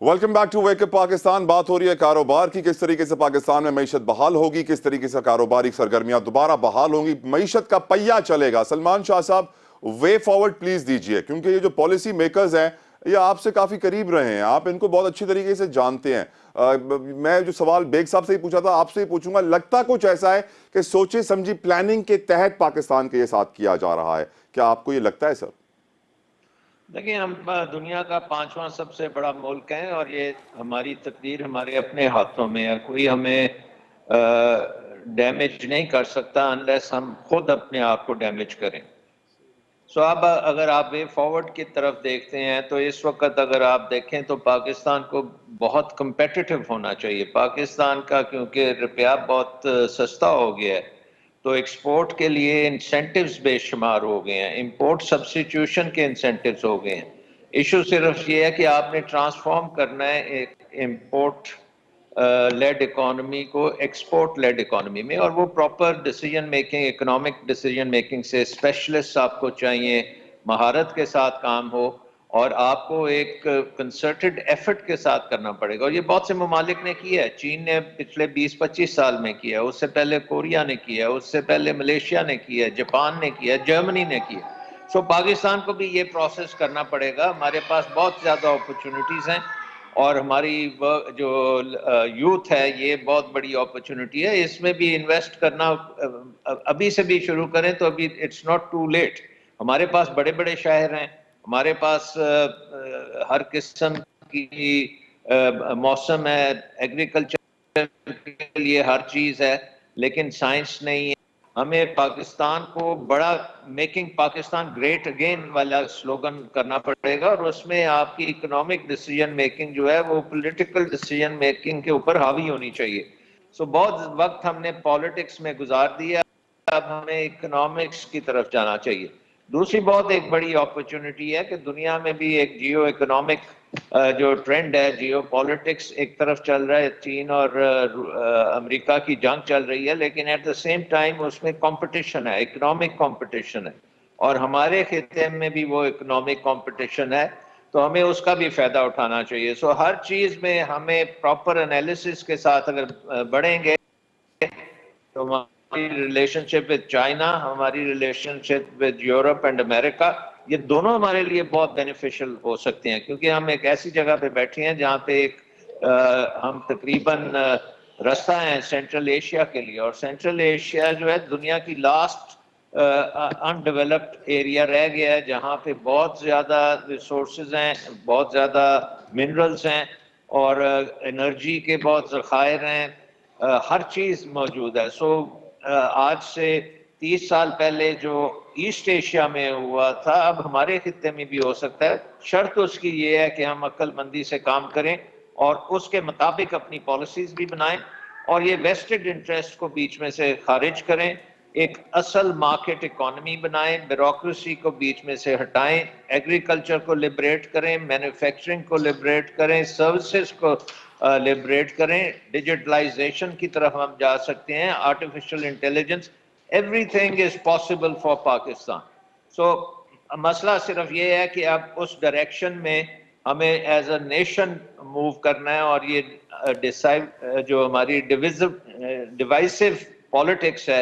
Welcome back to wake up Pakistan. बात हो रही है कारोबार की, किस तरीके से पाकिस्तान में मईशत बहाल होगी, किस तरीके से कारोबारी सरगर्मियां दोबारा बहाल होंगी, मईशत का पहिया चलेगा। सलमान शाह साहब, वे फॉरवर्ड प्लीज दीजिए, क्योंकि ये जो पॉलिसी मेकर्स हैं ये आपसे काफी करीब रहे हैं, आप इनको बहुत अच्छी तरीके से जानते हैं। मैं जो सवाल बेग साहब से ही पूछा था आपसे ही पूछूंगा, लगता कुछ ऐसा है कि सोचे समझी प्लानिंग के तहत पाकिस्तान के ये साथ किया जा रहा है, क्या आपको ये लगता है सर? देखिए, हम दुनिया का 5वां सबसे बड़ा मुल्क है और ये हमारी तकदीर हमारे अपने हाथों में है। कोई हमें डैमेज नहीं कर सकता अनलेस हम खुद अपने आप को डैमेज करें। सो अब अगर आप वे फॉरवर्ड की तरफ देखते हैं तो इस वक्त अगर आप देखें तो पाकिस्तान को बहुत कम्पेटिटिव होना चाहिए। पाकिस्तान का क्योंकि रुपया बहुत सस्ता हो गया है तो एक्सपोर्ट के लिए इंसेंटिव्स बेशुमार हो गए हैं, इंपोर्ट सब्स्टिट्यूशन के इंसेंटिव्स हो गए हैं। इशू सिर्फ ये है कि आपने ट्रांसफॉर्म करना है एक इंपोर्ट लेड इकोनॉमी को एक्सपोर्ट लेड इकोनॉमी में, और वो proper decision making, economic decision making से स्पेशलिस्ट आपको चाहिए, महारत के साथ काम हो और आपको एक कंसर्टेड एफर्ट के साथ करना पड़ेगा। और ये बहुत से ममालिक ने किया है। चीन ने पिछले 20-25 साल में किया, उससे पहले कोरिया ने किया, उससे पहले मलेशिया ने किया, जापान ने किया, जर्मनी ने किया। सो पाकिस्तान को भी ये प्रोसेस करना पड़ेगा। हमारे पास बहुत ज़्यादा अपॉर्चुनिटीज़ हैं और हमारी जो यूथ है ये बहुत बड़ी अपॉर्चुनिटी है, इसमें भी इन्वेस्ट करना अभी से भी शुरू करें तो अभी इट्स नॉट टू लेट। हमारे पास बड़े बड़े शहर हैं, हमारे पास हर किस्म की मौसम है, एग्रीकल्चर के लिए हर चीज़ है, लेकिन साइंस नहीं है। हमें पाकिस्तान को बड़ा मेकिंग पाकिस्तान ग्रेट अगेन वाला स्लोगन करना पड़ेगा और उसमें आपकी इकोनॉमिक डिसीजन मेकिंग जो है वो पॉलिटिकल डिसीजन मेकिंग के ऊपर हावी होनी चाहिए। सो बहुत वक्त हमने पॉलिटिक्स में गुजार दिया, अब हमें इकोनॉमिक्स की तरफ जाना चाहिए। दूसरी बहुत एक बड़ी अपॉर्चुनिटी है कि दुनिया में भी एक जियो इकोनॉमिक जो ट्रेंड है, जियो पॉलिटिक्स एक तरफ चल रहा है, चीन और अमेरिका की जंग चल रही है, लेकिन एट द सेम टाइम उसमें कंपटीशन है, इकोनॉमिक कंपटीशन है और हमारे खिते में भी वो इकोनॉमिक कंपटीशन है, तो हमें उसका भी फायदा उठाना चाहिए। सो हर चीज में हमें प्रॉपर एनालिसिस के साथ अगर बढ़ेंगे तो हमारी रिलेशनशिप विद चाइना, हमारी relationship with Europe and America, ये दोनों हमारे लिए बहुत बेनिफिशियल हो सकते हैं, क्योंकि हम एक ऐसी जगह पे बैठे हैं जहाँ पे एक हम तकरीबन रास्ता है सेंट्रल एशिया के लिए, और सेंट्रल एशिया जो है दुनिया की लास्ट अनडेवलप्ड एरिया रह गया है, जहाँ पे बहुत ज़्यादा रिसोर्सेज हैं, बहुत ज़्यादा मिनरल्स हैं और एनर्जी के बहुत ज़खायर हैं, हर चीज़ मौजूद है। सो आज से 30 साल पहले जो ईस्ट एशिया में हुआ था अब हमारे खित्ते में भी हो सकता है। शर्त उसकी ये है कि हम अक्लमंदी से काम करें और उसके मुताबिक अपनी पॉलिसीज भी बनाएं और ये वेस्टेड इंटरेस्ट को बीच में से खारिज करें, एक असल मार्केट इकोनॉमी बनाएं, ब्यूरोक्रेसी को बीच में से हटाएं, एग्रीकल्चर को लिबरेट करें, मैन्युफैक्चरिंग को लिबरेट करें, सर्विसेज को लिबरेट करें, डिजिटलाइजेशन की तरफ हम जा सकते हैं, artificial intelligence, everything is possible for Pakistan. So मसला सिर्फ ये है कि अब उस डायरेक्शन में हमें एज अ नेशन मूव करना है और ये डिसाइड जो हमारी डिवाइसिव पॉलिटिक्स है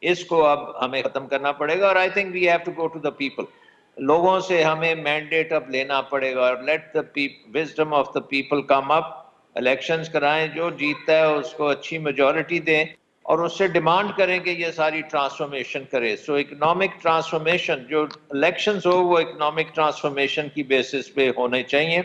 इसको अब हमें खत्म करना पड़ेगा और I think we have to go to the people. लोगों से हमें मैंडेट अब लेना पड़ेगा और let the wisdom of the people come up, elections कराएं, जो जीतता है उसको अच्छी मेजॉरिटी दें और उससे डिमांड करें कि ये सारी ट्रांसफॉर्मेशन करे। सो इकोनॉमिक ट्रांसफॉर्मेशन जो इलेक्शंस हो वो इकोनॉमिक ट्रांसफॉर्मेशन की बेसिस पे होने चाहिए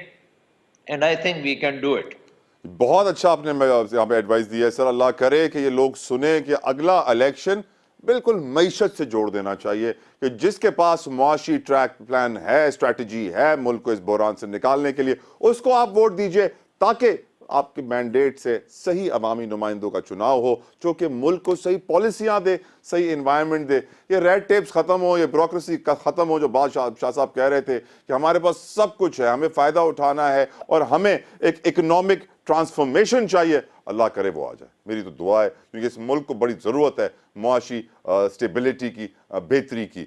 and I think we can do it. बहुत अच्छा आपने यहाँ पे एडवाइस दी है सर। अल्लाह करे कि ये लोग सुने कि अगला इलेक्शन बिल्कुल मईशत से जोड़ देना चाहिए, कि जिसके पास मुआशी ट्रैक प्लान है, स्ट्रैटेजी है मुल्क को इस बहरान से निकालने के लिए, उसको आप वोट दीजिए ताकि आपके मैंडेट से सही अवामी नुमाइंदों का चुनाव हो जो कि मुल्क को सही पॉलिसियां दे, सही इन्वायरमेंट दे, ये रेड टेप्स खत्म हो, ये ब्यूरोक्रेसी खत्म हो। जो शाह साहब कह रहे थे कि हमारे पास सब कुछ है, हमें फायदा उठाना है और हमें एक इकोनॉमिक ट्रांसफॉर्मेशन चाहिए, अल्लाह करे वो आ जाए। मेरी तो दुआ है, क्योंकि इस मुल्क को बड़ी ज़रूरत है मुआशी स्टेबिलिटी की, बेहतरी की।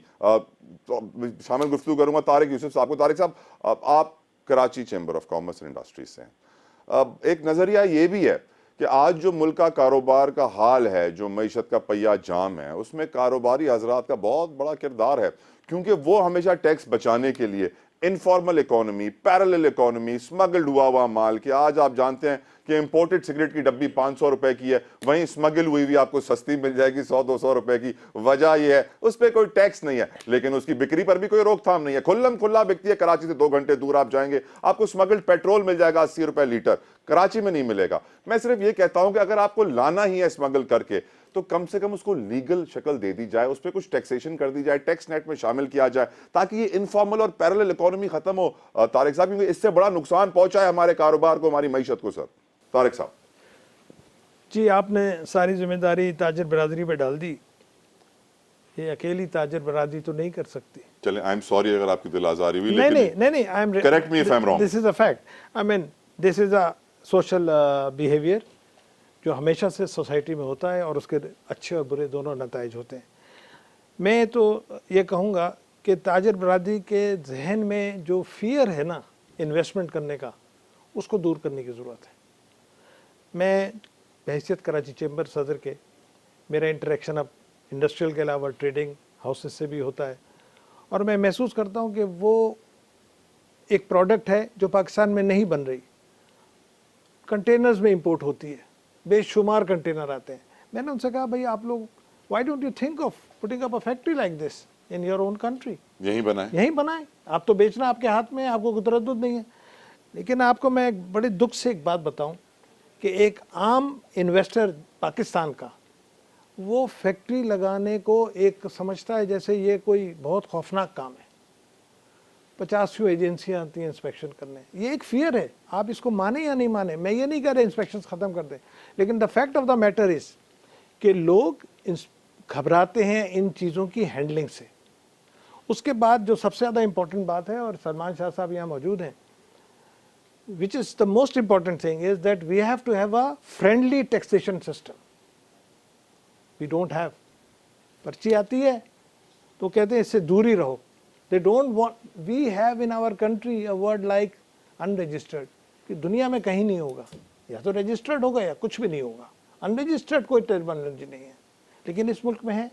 शामिल गुफ्तगू करूँगा तारिक यूसुफ साहब को। तारिक साहब, आप Karachi chamber of commerce and industries से हैं, ایک نظریہ یہ بھی ہے کہ آج جو ملک کا کاروبار کا حال ہے, جو معیشت کا پہیہ جام ہے, اس میں کاروباری حضرات کا بہت بڑا کردار ہے, کیونکہ وہ ہمیشہ ٹیکس بچانے کے لیے انفارمل اکانومی, پیرالل اکانومی, سمگلڈ ہوا مال, کہ آج آپ جانتے ہیں کہ امپورٹڈ سگریٹ کی ڈبی 500 روپے کی ہے, وہیں سمگل ہوئی بھی آپ کو سستی مل جائے گی 100-200 روپے کی. وجہ یہ ہے اس پہ کوئی ٹیکس نہیں ہے, لیکن اس کی بکری پر بھی کوئی روک تھام نہیں ہے, کھلم کھلا بکتی ہے. کراچی سے 2 گھنٹے دور آپ جائیں گے, آپ کو سمگلڈ پیٹرول مل جائے گا 80 روپے لیٹر, کراچی میں نہیں ملے گا. میں صرف یہ کہتا ہوں کہ اگر آپ کو لانا ہی ہے اسمگل کر کے, تو کم سے کم اس کو لیگل شکل دے دی جائے, اس پہ کچھ ٹیکسیشن کر دی جائے, ٹیکس نیٹ میں شامل کیا جائے, تاکہ یہ انفارمل اور پیرالل اکانومی ختم ہو. طارق صاحب, کیونکہ اس سے بڑا نقصان پہنچا ہے ہمارے کاروبار کو, ہماری معیشت کو. سر طارق صاحب جی, آپ نے ساری ذمہ داری تاجر برادری پہ ڈال دی. یہ اکیلی تاجر برادری تو نہیں کر سکتی. چلیں, آئی ایم سوری اگر آپ کی دل آزاری ہوئی, نہیں, correct me if I am wrong. This is a fact. I mean this is a social behaviour جو ہمیشہ سے سوسائٹی میں ہوتا ہے, اور اس کے اچھے اور برے دونوں نتائج ہوتے ہیں. میں تو یہ کہوں گا کہ تاجر برادری کے ذہن میں جو فیئر ہے نا انویسٹمنٹ کرنے کا, اس کو دور کرنے کی ضرورت ہے. میں بحیثیت کراچی چیمبر صدر کے, میرا انٹریکشن اب انڈسٹریل کے علاوہ ٹریڈنگ ہاؤسز سے بھی ہوتا ہے, اور میں محسوس کرتا ہوں کہ وہ ایک پروڈکٹ ہے جو پاکستان میں نہیں بن رہی, کنٹینرز میں امپورٹ ہوتی ہے, بے شمار کنٹینر آتے ہیں. میں نے ان سے کہا بھائی آپ لوگ why don't you think of putting up a factory like this in your own country, یہیں بنائیں. آپ تو بیچنا آپ کے ہاتھ میں ہے, آپ کو کوئی تردد نہیں ہے. لیکن آپ کو میں بڑے دکھ سے ایک بات بتاؤں کہ ایک عام انویسٹر پاکستان کا وہ فیکٹری لگانے کو ایک سمجھتا ہے جیسے یہ کوئی بہت خوفناک کام ہے. 50 ایجنسیاں آتی ہیں انسپیکشن کرنے. یہ ایک فیئر ہے, آپ اس کو مانیں یا نہیں مانیں. میں یہ نہیں کہہ رہا انسپیکشن ختم کر دیں, لیکن the fact of the matter is کہ لوگ گھبراتے ہیں ان چیزوں کی ہینڈلنگ سے. اس کے بعد جو سب سے زیادہ امپورٹنٹ بات ہے, اور سلمان شاہ صاحب یہاں موجود ہیں, which is the most important thing is that we have to have a friendly taxation system. We don't have. پرچی آتی ہے تو کہتے ہیں اس سے دور ہی رہو. They don't want, we have in our country a word like unregistered, کہ دنیا میں کہیں نہیں ہوگا, یا تو رجسٹرڈ ہوگا یا کچھ بھی نہیں ہوگا. unregistered کوئی ٹرمینالوجی نہیں ہے, لیکن اس ملک میں ہے.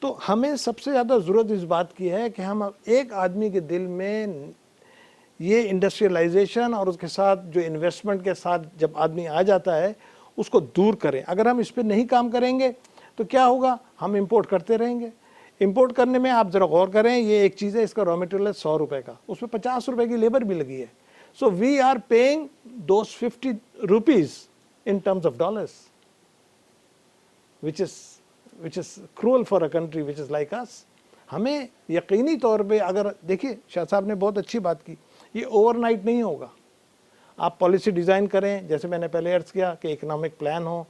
تو ہمیں سب سے زیادہ ضرورت اس بات کی ہے کہ ہم ایک آدمی کے دل میں یہ انڈسٹریلائزیشن اور اس کے ساتھ جو انویسٹمنٹ کے ساتھ جب آدمی آ جاتا ہے اس کو دور کریں. اگر ہم اس پہ نہیں کام کریں گے تو کیا ہوگا, ہم امپورٹ کرتے رہیں گے. امپورٹ کرنے میں آپ ذرا غور کریں, یہ ایک چیز ہے, اس کا را مٹیریل ہے 100 روپے کا, اس میں 50 روپے کی لیبر بھی لگی ہے. So we are paying those 50 rupees in terms of dollars, which is cruel for a country which is like us. ہمیں یقینی طور پہ, اگر دیکھیے شاہ صاحب نے بہت اچھی بات کی, یہ اوور نائٹ نہیں ہوگا. آپ پالیسی ڈیزائن کریں, جیسے میں نے پہلے عرض کیا کہ اکنامک پلان ہو,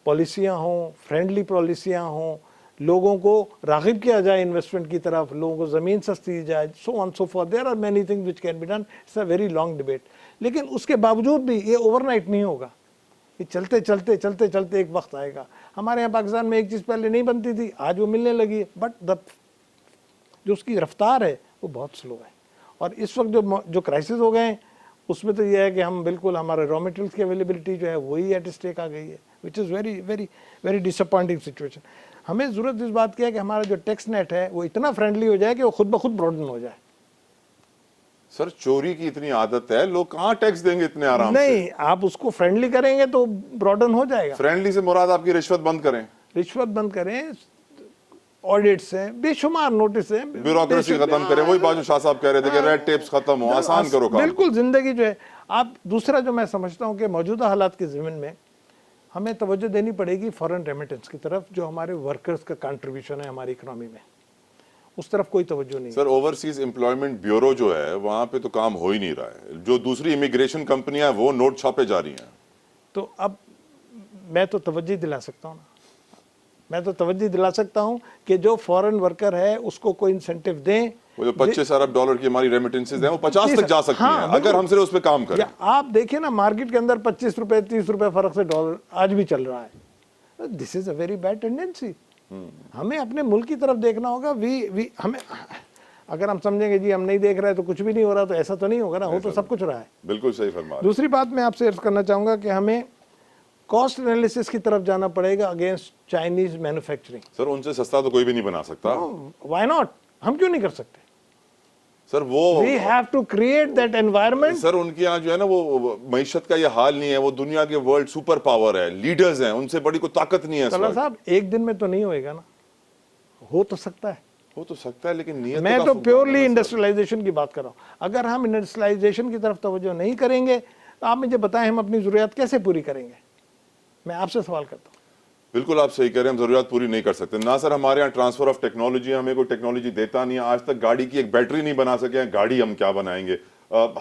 پالیسیاں ہوں, فرینڈلی پالیسیاں ہوں, لوگوں کو راغب کیا جائے انویسٹمنٹ کی طرف, لوگوں کو زمین سستی دی جائے, so on so forth. There are many things which can be done. It's a very long debate. لیکن اس کے باوجود بھی یہ اوور نائٹ نہیں ہوگا. یہ چلتے چلتے چلتے چلتے ایک وقت آئے گا. ہمارے یہاں پاکستان میں ایک چیز پہلے نہیں بنتی تھی, آج وہ ملنے لگی ہے, بٹ جو اس کی رفتار ہے وہ بہت سلو ہے. اور اس وقت جو کرائسس ہو گئے ہیں اس میں تو یہ ہے کہ ہم بالکل ہمارے را مٹیریلس کی اویلیبلٹی جو ہے وہی ایٹ اسٹیک آ گئی ہے, which is very very very disappointing situation. ہمیں ضرورت اس بات کی ہے کہ ہمارا جو ٹیکس نیٹ ہے وہ اتنا فرینڈلی ہو جائے کہ وہ خود بخود براڈن ہو جائے. سر چوری کی اتنی عادت ہے, لوگ کہاں ٹیکس دیں گے اتنے آرام سے؟ نہیں, آپ اس کو فرینڈلی کریں گے تو براڈن ہو جائے گا. فرینڈلی سے مراد آپ کی رشوت بند کریں, رشوت بند کریں, آڈٹس ہیں, بے شمار نوٹس ہیں, بیوروکریسی ختم کریں. وہی بات جو شاہ صاحب کہہ رہے تھے کہ ریڈ ٹیپس ختم ہو, آسان کرو کام. بالکل زندگی جو ہے. آپ دوسرا جو میں سمجھتا ہوں کہ موجودہ حالات کے ضمن میں ہمیں توجہ دینی پڑے گی فورن ریمیٹنس کی طرف, جو ہمارے ورکرز کا کنٹریبیوشن ہے ہماری اکنامی میں, اس طرف کوئی توجہ نہیں. سر اوورسیز امپلائمنٹ بیورو جو ہے وہاں پہ تو کام ہو ہی نہیں رہا ہے. جو دوسری امیگریشن کمپنیاں وہ نوٹ چھاپے جا رہی ہیں. تو اب میں تو توجہ دلا سکتا ہوں نا, میں تو توجہ دلا سکتا ہوں کہ جو فورن ورکر ہے اس کو کوئی انسینٹیو دیں. وہ جو 25 ارب ڈالر کی ہماری ریمیٹنسز ہیں وہ 50 تک جا سکتی ہیں اگر ہم صرف اس پہ کام کریں. آپ دیکھیں نا مارکیٹ کے اندر 25 روپے 30 روپے فرق سے ڈالر آج بھی چل رہا ہے. دس is a very bad tendency. ہمیں اپنے ملک کی طرف دیکھنا ہوگا. अगर हम समझेंगे जी हम नहीं देख रहे तो कुछ भी नहीं हो रहा, तो ऐसा तो नहीं होगा ना, हो तो सब कुछ रहा है। बिल्कुल सही फरमा रहे हैं। दूसरी बात मैं आपसे अर्ज करना चाहूँगा कि हमें कॉस्ट एनालिसिस की तरफ जाना पड़ेगा अगेंस्ट चाइनीज मैन्युफैक्चरिंग। सर उनसे सस्ता तो कोई भी नहीं बना सकता। व्हाई नॉट, हम क्यों नहीं कर सकते? सर वो we have to create that environment. Sir उनके यहाँ जो है ना वो मईशत का ये हाल नहीं है, वो दुनिया के वर्ल्ड सुपर पावर है, लीडर्स हैं, उनसे बड़ी कोई ताकत नहीं है। तलवार साहब एक दिन में तो नहीं होएगा ना, हो तो सकता है, हो तो सकता है, लेकिन नियत मैं का तो फूक प्योरली मारना है, सर। इंडस्ट्रियलाइजेशन की बात कर रहा हूँ। अगर हम इंडस्ट्रियलाइजेशन की तरफ तवज्जो नहीं करेंगे तो आप मुझे बताएं हम अपनी जरूरत कैसे पूरी करेंगे? मैं आपसे सवाल करता हूँ। बिल्कुल आप सही कह रहे हैं, हम जरूरत पूरी नहीं कर सकते ना सर। हमारे यहाँ ट्रांसफर ऑफ टेक्नोलॉजी, हमें कोई टेक्नोलॉजी देता नहीं है। आज तक गाड़ी की एक बैटरी नहीं बना सके हैं, गाड़ी हम क्या बनाएंगे?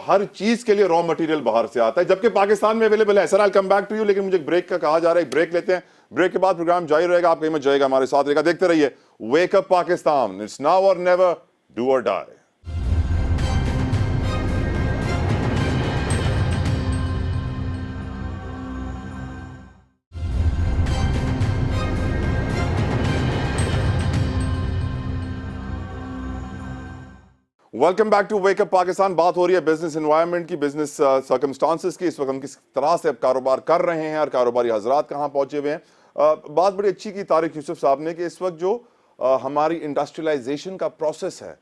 हर चीज के लिए रॉ मटेरियल बाहर से आता है, जबकि पाकिस्तान में अवेलेबल है। Sir I come back to you, लेकिन मुझे ब्रेक का कहा जा रहा है, ब्रेक लेते हैं। ब्रेक के बाद प्रोग्राम जारी रहेगा, आप कहीं मत जाएगा, हमारे साथ रहेगा, देखते रहिए wake up Pakistan. It's now or never, do or die. Welcome back to wake up Pakistan. बात हो रही है बिजनेस एनवायरनमेंट की, बिजनेस सर्कमस्टांसेस की। इस वक्त हम किस तरह से अब कारोबार कर रहे हैं और कारोबारी हजरात कहाँ पहुंचे हुए हैं। बात बड़ी अच्छी की तारिक यूसुफ साहब ने कि इस वक्त जो हमारी इंडस्ट्रियलाइजेशन का प्रोसेस है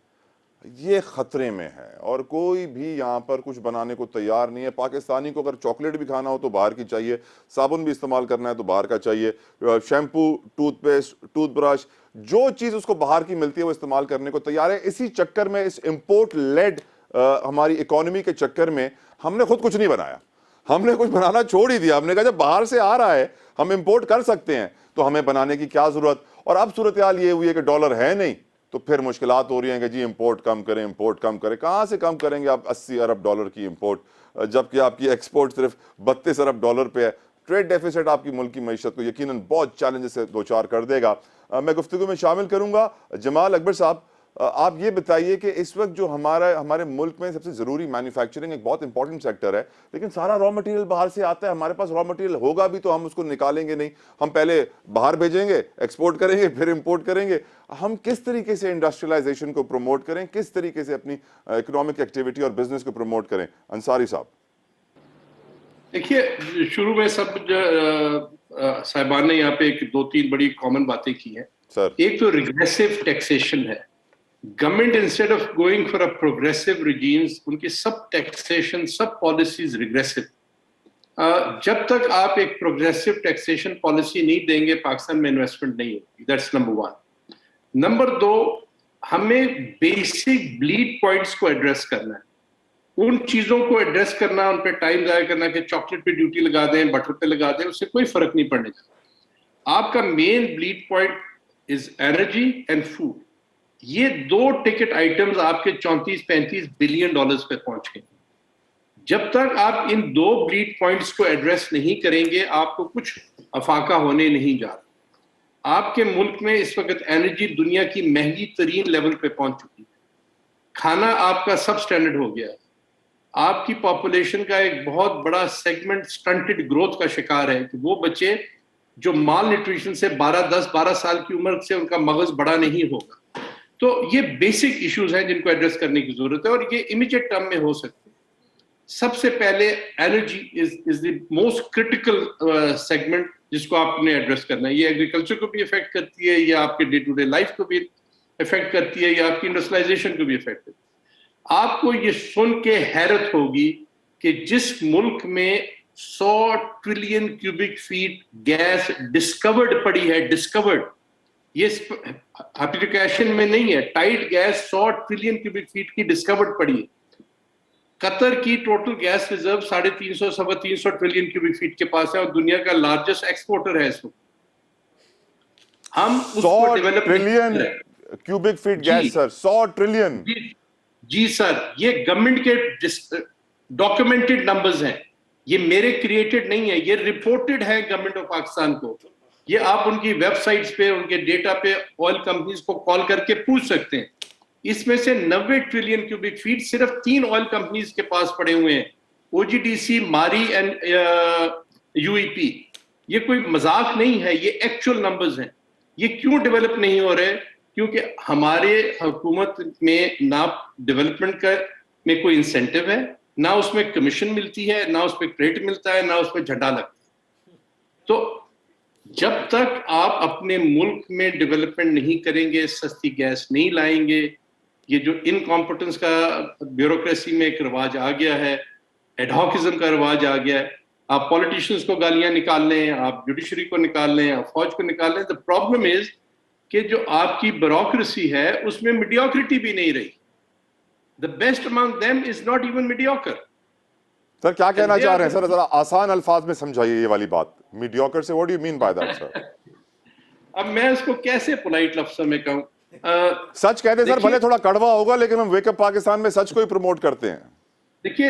ये खतरे में है और कोई भी यहाँ पर कुछ बनाने को तैयार नहीं है। पाकिस्तानी को अगर चॉकलेट भी खाना हो तो बाहर की चाहिए, साबुन भी इस्तेमाल करना है तो बाहर का चाहिए, शैम्पू, टूथपेस्ट, टूथब्रश, जो चीज़ उसको बाहर की मिलती है वो इस्तेमाल करने को तैयार है। इसी चक्कर में, इस इम्पोर्ट लेड हमारी इकोनॉमी के चक्कर में हमने खुद कुछ नहीं बनाया, हमने कुछ बनाना छोड़ ही दिया। हमने कहा जब बाहर से आ रहा है हम इम्पोर्ट कर सकते हैं तो हमें बनाने की क्या ज़रूरत। और अब सूरत हाल ये हुई है कि डॉलर है नहीं तो फिर मुश्किलात हो रही हैं कि जी इंपोर्ट कम करें, इंपोर्ट कम करें। कहाँ से कम करेंगे आप 80 अरब डॉलर की इंपोर्ट, जबकि आपकी एक्सपोर्ट सिर्फ 32 अरब डॉलर पे है। ट्रेड डेफिसिट आपकी मुल्क की मईशत को यकीनन बहुत चैलेंजेस से दो चार कर देगा। मैं गुफ्तगू में शामिल करूंगा जमाल अकबर साहब। आप ये बताइए कि इस वक्त जो हमारे मुल्क में सबसे ज़रूरी मैन्युफैक्चरिंग एक बहुत इंपॉर्टेंट सेक्टर है, लेकिन सारा रॉ मटेरियल बाहर से आता है। हमारे पास रॉ मटेरियल होगा भी तो हम उसको निकालेंगे नहीं, हम पहले बाहर भेजेंगे, एक्सपोर्ट करेंगे, फिर इंपोर्ट करेंगे। हम किस तरीके से इंडस्ट्रियलाइजेशन को प्रमोट करें, किस तरीके से अपनी इकोनॉमिक एक्टिविटी और बिजनेस को प्रमोट करें? अंसारी साहब। देखिए, शुरू में सब साहिबान ने यहाँ पे एक दो तीन बड़ी कॉमन बातें की हैं सर। एक तो रिग्रेसिव टैक्सेशन है। Government instead of going for a progressive regimes, उनकी सब टैक्सेशन, सब पॉलिसीज रिग्रेसिव। जब तक आप एक प्रोग्रेसिव टैक्सेशन पॉलिसी नहीं देंगे पाकिस्तान में इन्वेस्टमेंट नहीं होगी। That's number one. नंबर दो, हमें बेसिक ब्लीड पॉइंट्स को एड्रेस करना है, उन चीजों को एड्रेस करना, उन पे टाइम जाया करना कि चॉकलेट पे ड्यूटी लगा दें, बटर पे लगा दें, उससे कोई फर्क नहीं पड़ने का। आपका main bleed point is energy and food. ये दो टिकट आइटम्स आपके 34-35 बिलियन डॉलर्स पे पहुंच गए। जब तक आप इन दो ब्लीड पॉइंट्स को एड्रेस नहीं करेंगे आपको कुछ अफाका होने नहीं जा रहा। आपके मुल्क में इस वक्त एनर्जी दुनिया की महंगी तरीन लेवल पे पहुंच चुकी है, खाना आपका सब स्टैंडर्ड हो गया है, आपकी पॉपुलेशन का एक बहुत बड़ा सेगमेंट स्टंटेड ग्रोथ का शिकार है कि वो बच्चे जो माल न्यूट्रिशन से 10-12 साल की उम्र से उनका मगज बड़ा नहीं होगा। तो ये बेसिक इश्यूज हैं जिनको एड्रेस करने की जरूरत है और ये इमीडिएट टर्म में हो सकते हैं। सबसे पहले energy is the most critical segment जिसको आपने एड्रेस करना है। ये एग्रीकल्चर को भी इफेक्ट करती है, या आपके डे टू डे लाइफ को भी इफेक्ट करती है, या आपकी इंडस्ट्रियलाइजेशन को भी इफेक्ट करती है। आपको ये सुन के हैरत होगी कि जिस मुल्क में 100 trillion cubic feet gas discovered पड़ी है, डिस्कवर्ड, ये एप्लीकेशन में नहीं है, tight gas 100 trillion cubic feet की डिस्कवर्ड पड़ी है। कतर की total gas reserve 350-325 trillion cubic feet के पास है और दुनिया का लार्जेस्ट एक्सपोर्टर है इसको। हम उसको develop trillion cubic feet gas sir, 100 trillion. जी सर, ये गवर्नमेंट के डॉक्यूमेंटेड नंबर्स हैं, ये मेरे क्रिएटेड नहीं है, ये रिपोर्टेड है गवर्नमेंट ऑफ पाकिस्तान को। ये आप उनकी वेबसाइट्स पे, उनके डेटा पे ऑयल कंपनीज को कॉल करके पूछ सकते हैं। इसमें से 90 ट्रिलियन क्यूबिक फीट सिर्फ 3 ऑयल कंपनीज के पास पड़े हुए हैं, ओजीडीसी, मारी एंड यूईपी। ये कोई मजाक नहीं है, ये एक्चुअल नंबर्स हैं। ये क्यों डेवलप नहीं हो रहे? کیونکہ ہمارے حکومت میں نہ ڈیولپمنٹ کا میں کوئی انسینٹیو ہے، نہ اس میں کمیشن ملتی ہے، نہ اس پہ کریڈٹ ملتا ہے، نہ اس پہ جھنڈا لگتا ہے. تو جب تک آپ اپنے ملک میں ڈیولپمنٹ نہیں کریں گے، سستی گیس نہیں لائیں گے، یہ جو انکمپٹنس کا بیوروکریسی میں ایک رواج آ گیا ہے، ایڈہاکزم کا رواج آ گیا ہے، آپ پولیٹیشنز کو گالیاں نکال لیں، آپ جوڈیشری کو نکال لیں، آپ فوج کو نکال لیں. the problem is کہ جو آپ کی بیوروکریسی ہے اس میں میڈیوکریٹی بھی نہیں رہی. the best among them is not even mediocre. سر کیا کہنا چاہ رہے ہیں سر؟ ذرا آسان الفاظ میں سمجھائیے یہ والی بات. میڈیوکر سے what do you mean by that sir؟ اب میں اس کو کیسے پولائٹ لفظوں میں کہوں؟ سچ کہتے ہیں سر، بھلے تھوڑا کڑوا ہوگا لیکن ہم ویک اپ پاکستان میں سچ کو ہی پروموٹ کرتے ہیں. دیکھیے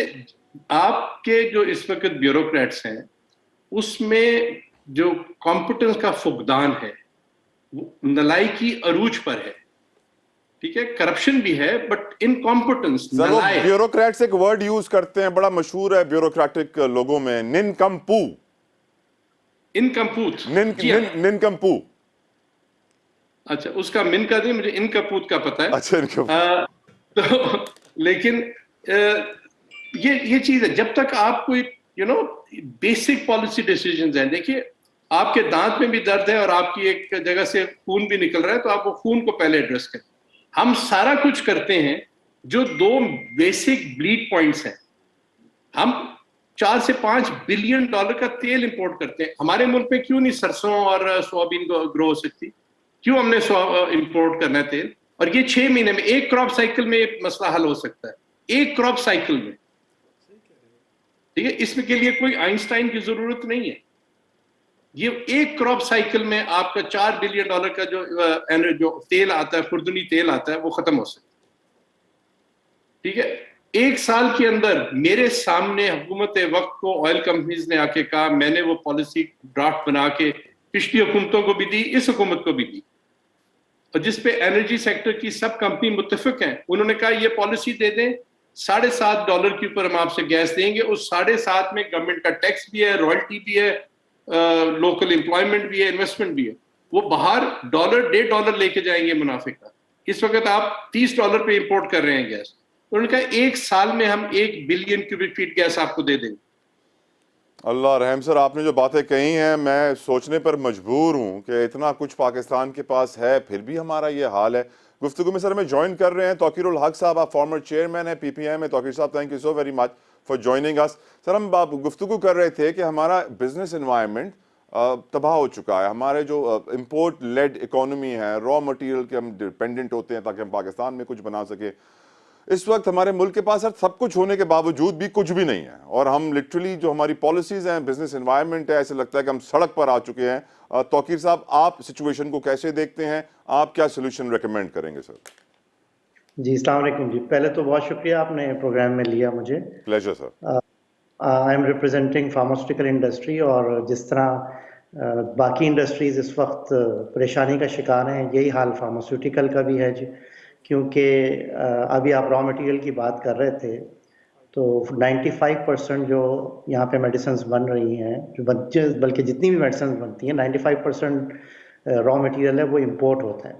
آپ کے جو اس وقت بیوروکریٹس ہیں اس میں جو کمپٹنس کا فقدان ہے وہ نلائکی عروج پر ہے. ٹھیک ہے، کرپشن بھی ہے بٹ انکمپٹنس، سر وہ بیوروکریٹس ایک ورڈ یوز کرتے ہیں بڑا مشہور ہے بیوروکریٹک لوگوں میں، ننکمپو. انکمپوت. ننکمپو. اچھا اس کا من کا نہیں، مجھے انکمپوت کا پتا ہے. اچھا تو لیکن یہ چیز ہے، جب تک آپ کوئی بیسک پالیسی ڈیسیژنز ہیں. دیکھیے آپ کے دانت میں بھی درد ہے اور آپ کی ایک جگہ سے خون بھی نکل رہا ہے تو آپ وہ خون کو پہلے ایڈریس کریں. ہم سارا کچھ کرتے ہیں جو 2 بیسک بلیڈ پوائنٹس ہیں. ہم 4 سے 5 بلین ڈالر کا تیل امپورٹ کرتے ہیں. ہمارے ملک میں کیوں نہیں سرسوں اور سویابین گرو ہو سکتی؟ کیوں ہم نے امپورٹ کرنا ہے تیل؟ اور یہ 6 مہینے میں ایک کراپ سائیکل میں یہ مسئلہ حل ہو سکتا ہے، ایک کراپ سائیکل میں. ٹھیک ہے، اس کے لیے کوئی آئنسٹائن کی ضرورت نہیں ہے. یہ ایک کراپ سائیکل میں آپ کا 4 بلین ڈالر کا جو تیل آتا ہے، خوردنی تیل آتا ہے، وہ ختم ہو سکتا ہے. ٹھیک ہے، 1 سال کے اندر میرے سامنے حکومت وقت کو آئل کمپنیز نے آ کے کہا، میں نے وہ پالیسی ڈرافٹ بنا کے پچھلی حکومتوں کو بھی دی، اس حکومت کو بھی دی، اور جس پہ انرجی سیکٹر کی سب کمپنی متفق ہیں. انہوں نے کہا یہ پالیسی دے دیں، $7.5 کے اوپر ہم آپ سے گیس دیں گے. اس 7.5 میں گورنمنٹ کا ٹیکس بھی ہے، رائلٹی بھی ہے، لوکل امپلائمنٹ بھی ہے، انویسٹمنٹ بھی ہے. وہ باہر $1.5 لے کے جائیں گے منافع کا. اس وقت آپ $30 پہ امپورٹ کر رہے ہیں گیس. انہوں نے کہا 1 سال میں ہم 1 بلین کیوبک فیٹ گیس آپ کو دے دیں گے. اللہ رحم سر، آپ نے جو باتیں کہی ہیں میں سوچنے پر مجبور ہوں کہ اتنا کچھ پاکستان کے پاس ہے پھر بھی ہمارا یہ حال ہے. گفتگو میں سر ہمیں جوائن کر رہے ہیں توقیر الحق صاحب، آپ فارمر چیئرمین ہیں PPI میں. توقیر صاحب thank you so very much for joining اس. سر ہم گفتگو کر رہے تھے کہ ہمارا بزنس انوائرمنٹ تباہ ہو چکا ہے. ہمارے جو امپورٹ لیڈ اکانومی ہے، را مٹیریل کے ہم ڈپینڈنٹ ہوتے ہیں تاکہ ہم پاکستان میں کچھ بنا سکیں. اس وقت ہمارے ملک کے پاس سب کچھ ہونے کے باوجود بھی کچھ بھی نہیں ہے، اور ہم لٹرلی جو ہماری پالیسیز ہیں، بزنس انوائرمنٹ ہے، ایسے لگتا ہے کہ ہم سڑک پر آ چکے ہیں. توقیر صاحب آپ سچویشن کو کیسے دیکھتے ہیں؟ آپ کیا سولوشن ریکمینڈ کریں گے سر؟ جی السلام علیکم. جی پہلے تو بہت شکریہ آپ نے پروگرام میں لیا مجھے. Pleasure sir. I am representing pharmaceutical industry, اور جس طرح باقی انڈسٹریز اس وقت پریشانی کا شکار ہیں، یہی حال فارماسیوٹیکل کا بھی ہے جی. کیونکہ ابھی آپ را مٹیریل کی بات کر رہے تھے تو 95% جو یہاں پہ میڈیسنز بن رہی ہیں، جو بلکہ جتنی بھی میڈیسنز بنتی ہیں 95% را مٹیریل ہے وہ امپورٹ ہوتا ہے.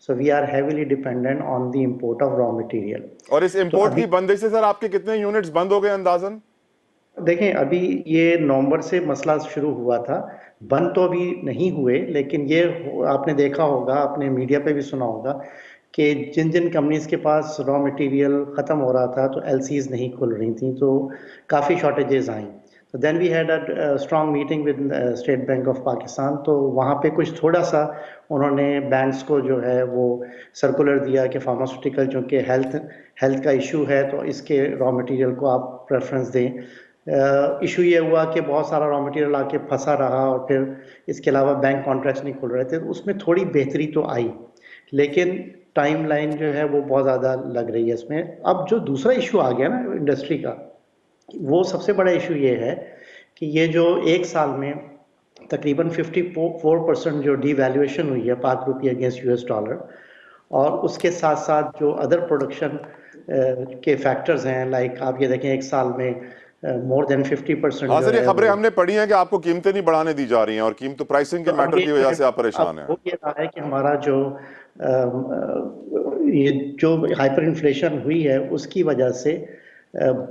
So we are heavily dependent on the import of raw material. اور اس امپورٹ کی بندش سے سر آپ کے کتنے یونٹس بند ہو گئے اندازاً؟ دیکھیں ابھی یہ نومبر سے مسئلہ شروع ہوا تھا، بند تو ابھی نہیں ہوئے، لیکن یہ آپ نے دیکھا ہوگا، آپ نے میڈیا پہ بھی سنا ہوگا کہ جن جن کمپنیز کے پاس را مٹیریل ختم ہو رہا تھا تو LCs نہیں کھل رہی تھیں، تو کافی شارٹیجز آئیں. So then we had a strong meeting with State Bank of Pakistan. تو وہاں پہ کچھ تھوڑا سا انہوں نے بینکس کو جو ہے وہ سرکولر دیا کہ فارماسیوٹیکل چونکہ ہیلتھ کا ایشو ہے تو اس کے را مٹیریل کو آپ پریفرنس دیں. ایشو یہ ہوا کہ بہت سارا را مٹیریل آ کے پھنسا رہا، اور پھر اس کے علاوہ بینک کانٹریکٹس نہیں کھل رہے تھے. اس میں تھوڑی بہتری تو آئی، لیکن ٹائم لائن جو ہے وہ بہت زیادہ لگ رہی ہے اس میں. اب جو دوسرا ایشو آ گیا نا انڈسٹری کا، وہ سب سے بڑا ایشو یہ ہے کہ یہ جو 1 سال میں تقریباً 54% جو ڈی ویلیویشن ہوئی ہے پاک روپی اگینسٹ $، اور اس کے ساتھ ساتھ جو ادر پروڈکشن کے فیکٹرز ہیں، لائک آپ یہ دیکھیں 1 سال میں مور دین 50%. ہاں سر، یہ خبریں ہم نے پڑھی ہیں کہ آپ کو قیمتیں نہیں بڑھانے دی جا رہی ہیں، اور قیمت پرائسنگ کے میٹر کی وجہ سے آپ پریشان ہیں. وہ یہ رہا ہے کہ ہمارا جو یہ جو ہائپر انفلیشن ہوئی ہے اس کی وجہ سے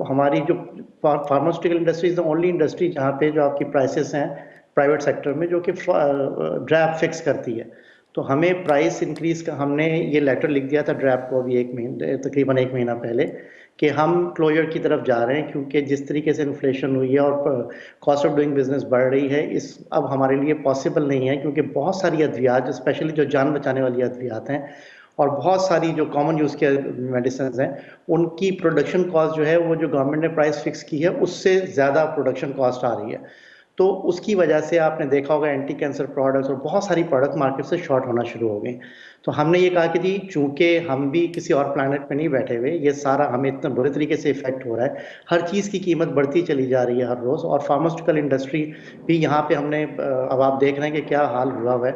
ہماری جو pharmaceutical industry is the only industry جہاں پہ جو آپ کی پرائسز ہیں پرائیویٹ سیکٹر میں جو کہ ڈریپ فکس کرتی ہے. تو ہمیں پرائس انکریز کا ہم نے یہ لیٹر لکھ دیا تھا ڈریپ کو ابھی تقریباً 1 مہینہ پہلے کہ ہم کلوجر کی طرف جا رہے ہیں کیونکہ جس طریقے سے انفلیشن ہوئی ہے اور کاسٹ آف ڈوئنگ بزنس بڑھ رہی ہے اب ہمارے لیے پاسبل نہیں ہے کیونکہ بہت ساری ادویات اسپیشلی جو جان بچانے والی ادویات ہیں اور بہت ساری جو کامن یوز کے میڈیسنز ہیں ان کی پروڈکشن کاسٹ جو ہے وہ جو گورنمنٹ نے پرائس فکس کی ہے اس سے زیادہ پروڈکشن کاسٹ آ رہی ہے. تو اس کی وجہ سے آپ نے دیکھا ہوگا اینٹی کینسر پروڈکٹس اور بہت ساری پروڈکٹ مارکیٹ سے شارٹ ہونا شروع ہو گئے. تو ہم نے یہ کہا کہ جی چونکہ ہم بھی کسی اور پلانٹ پہ نہیں بیٹھے ہوئے, یہ سارا ہمیں اتنا برے طریقے سے افیکٹ ہو رہا ہے, ہر چیز کی قیمت بڑھتی چلی جا رہی ہے ہر روز, اور فارماسیوٹیکل انڈسٹری بھی یہاں پہ ہم نے اب آپ دیکھ رہے ہیں کہ کیا حال ہوا ہے.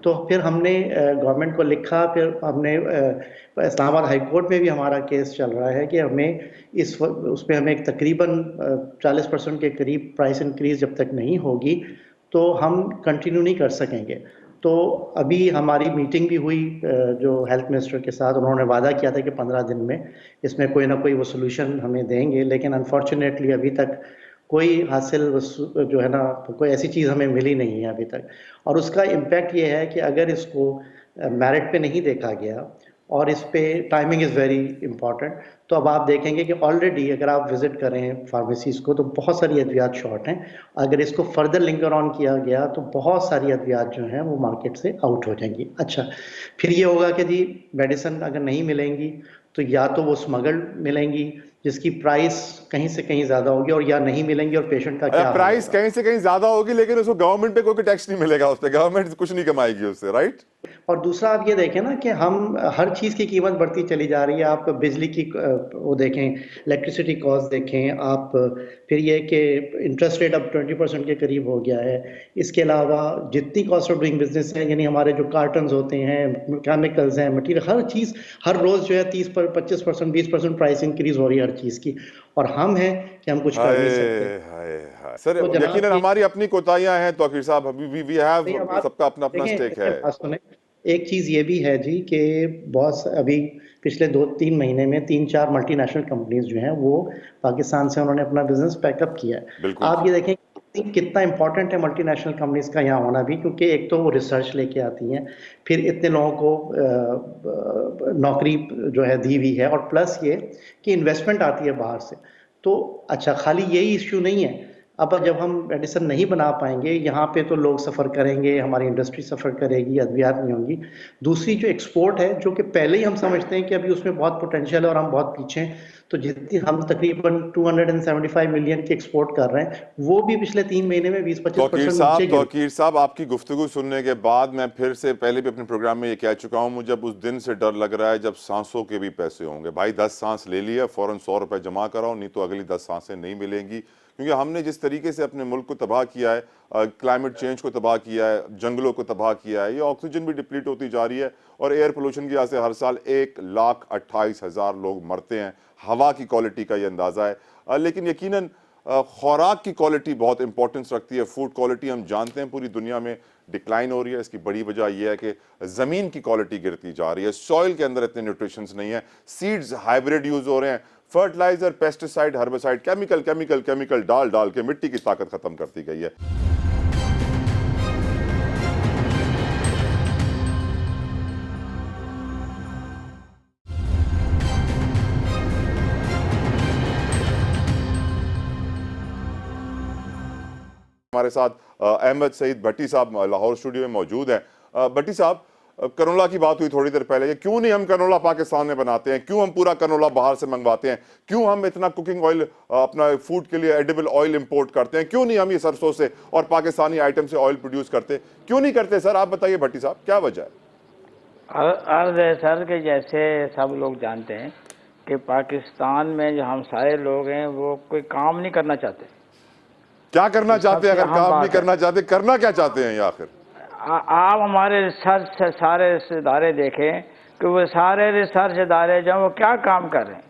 تو پھر ہم نے گورنمنٹ کو لکھا, پھر ہم نے اسلام آباد ہائی کورٹ میں بھی ہمارا کیس چل رہا ہے کہ ہمیں اس پہ ہمیں تقریباً 40% کے قریب پرائس انکریز جب تک نہیں ہوگی تو ہم کنٹینیو نہیں کر سکیں گے. تو ابھی ہماری میٹنگ بھی ہوئی جو ہیلتھ منسٹر کے ساتھ, انہوں نے وعدہ کیا تھا کہ 15 دن میں اس میں کوئی نہ کوئی وہ سولوشن ہمیں دیں گے, لیکن انفارچونیٹلی ابھی تک کوئی حاصل جو ہے نا کوئی ایسی چیز ہمیں ملی نہیں ہے ابھی تک. اور اس کا امپیکٹ یہ ہے کہ اگر اس کو میرٹ پہ نہیں دیکھا گیا اور اس پہ ٹائمنگ از ویری امپورٹنٹ, تو اب آپ دیکھیں گے کہ آلریڈی اگر آپ وزٹ کریں فارمیسیز کو تو بہت ساری ادویات شارٹ ہیں. اگر اس کو فردر لنگر آن کیا گیا تو بہت ساری ادویات جو ہیں وہ مارکیٹ سے آؤٹ ہو جائیں گی. اچھا, پھر یہ ہوگا کہ جی میڈیسن اگر نہیں ملیں گی تو یا تو وہ اسمگلڈ ملیں گی جس کی پرائس کہیں سے کہیں زیادہ ہوگی, اور یا نہیں ملیں گی اور پیشنٹ کا کیا پرائس کہیں سے کہیں زیادہ ہوگی لیکن اس کو گورنمنٹ پہ کوئی ٹیکس نہیں ملے گا, اس پہ گورنمنٹ کچھ نہیں کمائے گی اس سے, رائٹ. اور دوسرا آپ یہ دیکھیں نا کہ ہم ہر چیز کی قیمت بڑھتی چلی جا رہی ہے. آپ بجلی کی وہ دیکھیں, الیکٹریسٹی کاسٹ دیکھیں آپ, پھر یہ کہ انٹرسٹ ریٹ اب 20% کے قریب ہو گیا ہے. اس کے علاوہ جتنی کاسٹ آف ڈوئنگ بزنس ہے, یعنی ہمارے جو کارٹنز ہوتے ہیں, کیمیکلز ہیں, مٹیریل, ہر چیز ہر روز جو ہے 30% 20% پرائس انکریز ہو رہی ہے ہر چیز کی, اور ہم ہیں کہ ہم کچھ کر نہیں سکتے. سر یقیناً ہماری اپنی کوتاہیاں ہیں توقیر صاحب, وی ہیو سب کا اپنا اپنا اسٹیک ہے. ایک چیز یہ بھی ہے جی کہ بہت ابھی پچھلے 2-3 مہینے میں 3-4 ملٹی نیشنل کمپنیز جو ہیں وہ پاکستان سے انہوں نے اپنا بزنس پیک اپ کیا ہے. آپ یہ دیکھیں کتنا امپورٹنٹ ہے ملٹی نیشنل کمپنیز کا یہاں ہونا بھی, کیونکہ ایک تو وہ ریسرچ لے کے آتی ہیں, پھر اتنے لوگوں کو نوکری جو ہے دی ہوئی ہے, اور پلس یہ کہ انویسٹمنٹ آتی ہے باہر سے. تو اچھا خالی یہی ایشو نہیں ہے, اب جب ہم میڈیسن نہیں بنا پائیں گے یہاں پہ تو لوگ سفر کریں گے, ہماری انڈسٹری سفر کرے گی, ادویات نہیں ہوں گی. دوسری جو ایکسپورٹ ہے, جو کہ پہلے ہی ہم سمجھتے ہیں کہ ابھی اس میں بہت پوٹینشیل ہے اور ہم بہت پیچھے ہیں, تو جتنی ہم تقریباً 275 ملین کی ایکسپورٹ کر رہے ہیں وہ بھی پچھلے 3 مہینے میں 20-25% توقیر صاحب آپ کی گفتگو سننے کے بعد میں پھر سے پہلے بھی اپنے پروگرام میں یہ کہہ چکا ہوں, مجھے اب اس دن سے ڈر لگ رہا ہے جب سانسوں کے بھی پیسے ہوں گے. بھائی 10 سانس لے لیا, فوراً 100 روپے جمع کراؤ, نہیں تو اگلی 10 سانسیں نہیں ملیں گی. کیونکہ ہم نے جس طریقے سے اپنے ملک کو تباہ کیا ہے, کلائمیٹ چینج کو تباہ کیا ہے, جنگلوں کو تباہ کیا ہے, یہ آکسیجن بھی ڈپلیٹ ہوتی جا رہی ہے, اور ایئر پولوشن کی وجہ سے ہر سال 1,28,000 لوگ مرتے ہیں. ہوا کی کوالٹی کا یہ اندازہ ہے. لیکن یقیناً خوراک کی کوالٹی بہت امپورٹنس رکھتی ہے. فوڈ کوالٹی ہم جانتے ہیں پوری دنیا میں ڈکلائن ہو رہی ہے. اس کی بڑی وجہ یہ ہے کہ زمین کی کوالٹی گرتی جا رہی ہے, سوئل کے اندر اتنے نیوٹریشنز نہیں ہیں, سیڈز ہائیبریڈ یوز ہو رہے ہیں, فرٹیلائزر, پیسٹیسائڈ, ہربیسائڈ, کیمیکل ڈال کے مٹی کی طاقت ختم کرتی گئی ہے. ہمارے ساتھ احمد سعید بھٹی صاحب لاہور اسٹوڈیو میں موجود ہیں. بھٹی صاحب, کنولا کی بات ہوئی تھوڑی دیر پہلے, کہ کیوں نہیں ہم کنولا پاکستان میں بناتے ہیں, کیوں ہم پورا کنولا باہر سے منگواتے ہیں, کیوں ہم اتنا کوکنگ آئل اپنا فوڈ کے لیے ایڈیبل آئل امپورٹ کرتے ہیں, کیوں نہیں ہم یہ سرسوں سے اور پاکستانی آئٹم سے آئل پروڈیوس کرتے, کیوں نہیں کرتے سر, آپ بتائیے بھٹی صاحب کیا وجہ ہے؟ عرض ہے سر کہ جیسے سب لوگ جانتے ہیں کہ پاکستان میں جو ہم سارے لوگ ہیں وہ کوئی کام نہیں کرنا چاہتے. کیا کرنا چاہتے ہیں؟ اگر کام نہیں کرنا چاہتے, کرنا کیا چاہتے ہیں یہ آخر؟ آپ ہمارے ریسرچ سے سارے ادارے دیکھیں کہ وہ سارے ریسرچ ادارے جو ہیں وہ کیا کام کر رہے ہیں.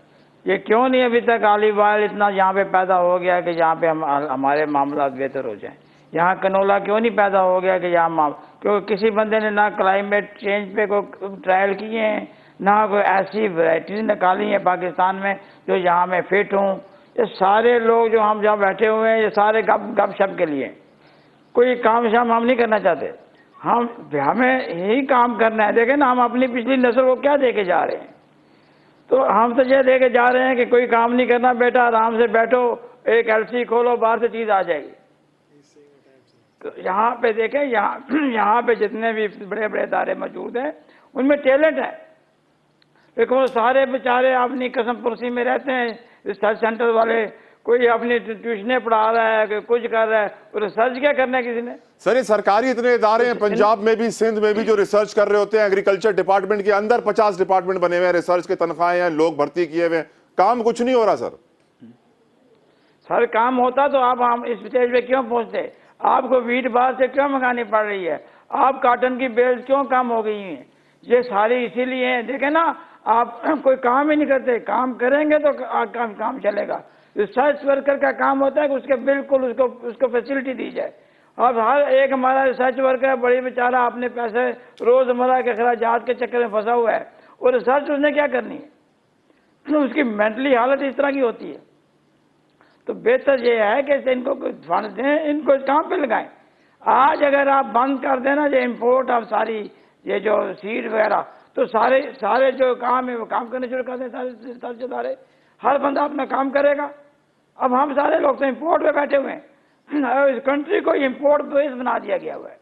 یہ کیوں نہیں ابھی تک آلیو آئل اتنا یہاں پہ پیدا ہو گیا کہ جہاں پہ ہمارے معاملات بہتر ہو جائیں. यहाँ कनोला क्यों नहीं पैदा हो गया कि यहाँ क्योंकि किसी बंदे ने ना क्लाइमेट चेंज पे कोई ट्रायल किए हैं, ना कोई ऐसी वैराइटीज निकाली हैं पाकिस्तान में जो यहाँ मैं फिट हूँ। ये सारे लोग जो हम जहाँ बैठे हुए हैं, ये सारे गप शप के लिए, कोई काम शाम हम नहीं करना चाहते। हमें यही काम करना है। देखें ना, हम अपनी पिछली नस्ल को क्या दे के जा रहे हैं। तो हम तो ये दे के जा रहे हैं कि कोई काम नहीं करना बेटा, आराम से बैठो, एक एलसी खोलो, बाहर से चीज़ आ जाएगी। तो यहाँ पे देखें, यहाँ पे जितने भी बड़े बड़े इदारे मौजूद हैं उनमें टैलेंट है, लेकिन वो सारे बेचारे अपनी कसम पुरसी में रहते हैं। रिसर्च सेंटर वाले कोई अपनी ट्यूशनें पढ़ा रहा है, कोई कुछ कर रहा है, तो रिसर्च क्या करना है किसी ने। सर ये सरकारी इतने इदारे हैं पंजाब में भी, सिंध में भी, जो रिसर्च कर रहे होते हैं। एग्रीकल्चर डिपार्टमेंट के अंदर 50 डिपार्टमेंट बने हुए हैं, रिसर्च के तनख्वाहें हैं, लोग भर्ती किए हुए हैं, काम कुछ नहीं हो रहा सर। काम होता तो आप हम इस स्टेज पे क्यों पहुंचते। आपको वीट बाहर से क्यों मंगानी पड़ रही है, आप काटन की बेल्स क्यों कम हो गई हैं, ये सारी इसीलिए हैं। देखें ना, आप कोई काम ही नहीं करते, काम करेंगे तो काम चलेगा। रिसर्च वर्कर का काम होता है कि उसके बिल्कुल उसको फैसिलिटी दी जाए। अब हर एक हमारा रिसर्च वर्कर है, बड़ी बेचारा अपने पैसे रोजमर्रा के खर्चात के चक्कर में फंसा हुआ है, और रिसर्च उसने क्या करनी है, उसकी मेंटली हालत इस तरह की होती है। तो बेहतर ये है कि इनको फंड दें, इनको काम पे लगाएं। आज अगर आप बंद कर देना ये इम्पोर्ट ऑफ सारी ये जो सीड वगैरह, तो सारे जो काम है वो काम करने शुरू कर दें। सारे इदारे, हर बंदा अपना काम करेगा। अब हम सारे लोग तो इम्पोर्ट पे बैठे हुए हैं। इस कंट्री को इम्पोर्ट बेस बना दिया गया हुआ है।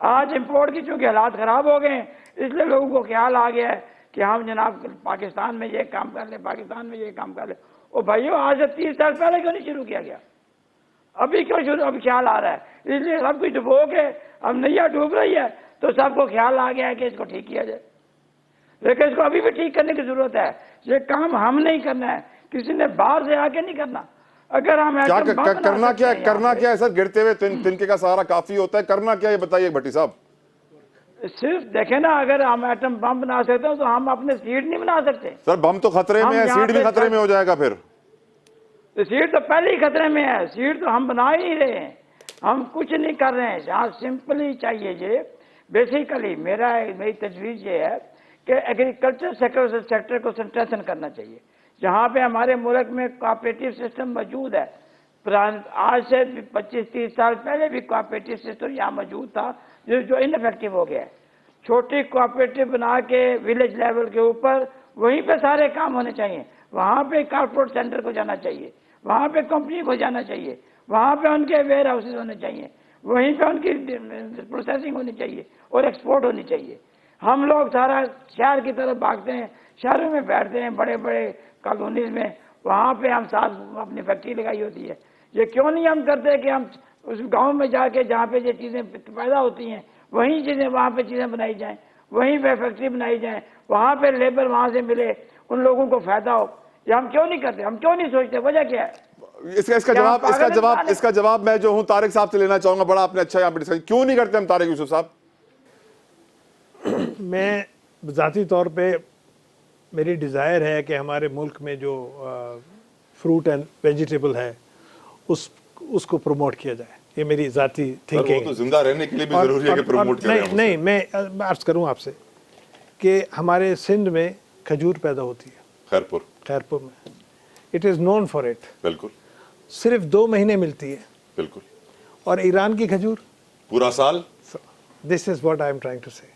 आज इम्पोर्ट की चूंकि हालात ख़राब हो गए हैं, इसलिए लोगों को ख्याल आ गया है कि हम जनाब पाकिस्तान में ये काम कर ले, पाकिस्तान में ये काम कर ले। ओ भाइयों, आज से 30 साल पहले क्यों नहीं शुरू किया गया, अभी क्यों शुरू, अभी ख्याल आ रहा है। इसलिए सब कुछ डुबो के अब नैया डूब रही है, तो सबको ख्याल आ गया है कि इसको ठीक किया जाए। लेकिन इसको अभी भी ठीक करने की जरूरत है। ये काम हम नहीं करना है, किसी ने बाहर से आके नहीं करना। अगर हम करना क्या है सर, गिरते हुए तिनके का सहारा काफी होता है, करना क्या है बताइए भट्टी साहब। सिर्फ देखें ना, अगर हम एटम बम बना सकते हैं तो हम अपने सीड नहीं बना सकते। सर बम तो खतरे में है, सीड भी खतरे में हो जाएगा फिर। तो सीड तो पहले ही खतरे में है, सीड तो हम बना ही नहीं रहे हैं, हम कुछ नहीं कर रहे हैं। यहाँ सिंपली चाहिए ये, बेसिकली मेरी तजवीज़ ये है कि एग्रीकल्चर सेक्टर को स्ट्रेंथन करना चाहिए। जहाँ पे हमारे मुल्क में कोऑपरेटिव सिस्टम मौजूद है, आज से 25-30 साल पहले भी कोऑपरेटिव सिस्टम यहाँ मौजूद था, जो इनफेक्टिव हो गया है। छोटी कोऑपरेटिव बना के विलेज लेवल के ऊपर वहीं पे सारे काम होने चाहिए। वहाँ पे कॉर्पोरेट सेंटर को जाना चाहिए, वहाँ पे कंपनी को जाना चाहिए, वहाँ पे उनके वेयर हाउसेज होने चाहिए, वहीं पे उनकी प्रोसेसिंग होनी चाहिए और एक्सपोर्ट होनी चाहिए। हम लोग सारा शहर की तरफ भागते हैं, शहरों में बैठते हैं, बड़े बड़े कॉलोनीज में, वहाँ पे हम साथ अपनी फैक्ट्री लगाई होती है। ये क्यों नहीं हम करते कि हम उस गांव में जाके जहाँ पे ये चीज़ें पैदा होती हैं वहीं चीज़ें वहाँ पे चीज़ें बनाई जाएं, वहीं पे फैक्ट्री बनाई जाए, वहाँ पे लेबर वहाँ से मिले, उन लोगों को फायदा हो। ये हम क्यों नहीं करते, हम क्यों नहीं सोचते, वजह क्या है? इसका जवाब मैं जो हूँ तारिक साहब से लेना चाहूंगा। बड़ा आपने अच्छा यहाँ पे डिस्कस, क्यों नहीं करते हम तारिक यूसुफ साहब? मैं ज़ाती तौर पे मेरी डिज़ायर है कि हमारे मुल्क में जो फ्रूट एंड वेजिटेबल है उसको प्रमोट किया जाए। ये मेरी ज़ाती थिंकिंग है। तो जिंदा रहने के लिए भी ज़रूरी है कि प्रमोट करें। नहीं, मैं अर्ज करूँ आपसे कि हमारे सिंध में खजूर पैदा होती है, खैरपुर में। It is known for it. बिल्कुल। सिर्फ 2 महीने मिलती है। बिल्कुल। और ईरान की खजूर पूरा साल। This is what I am trying to say.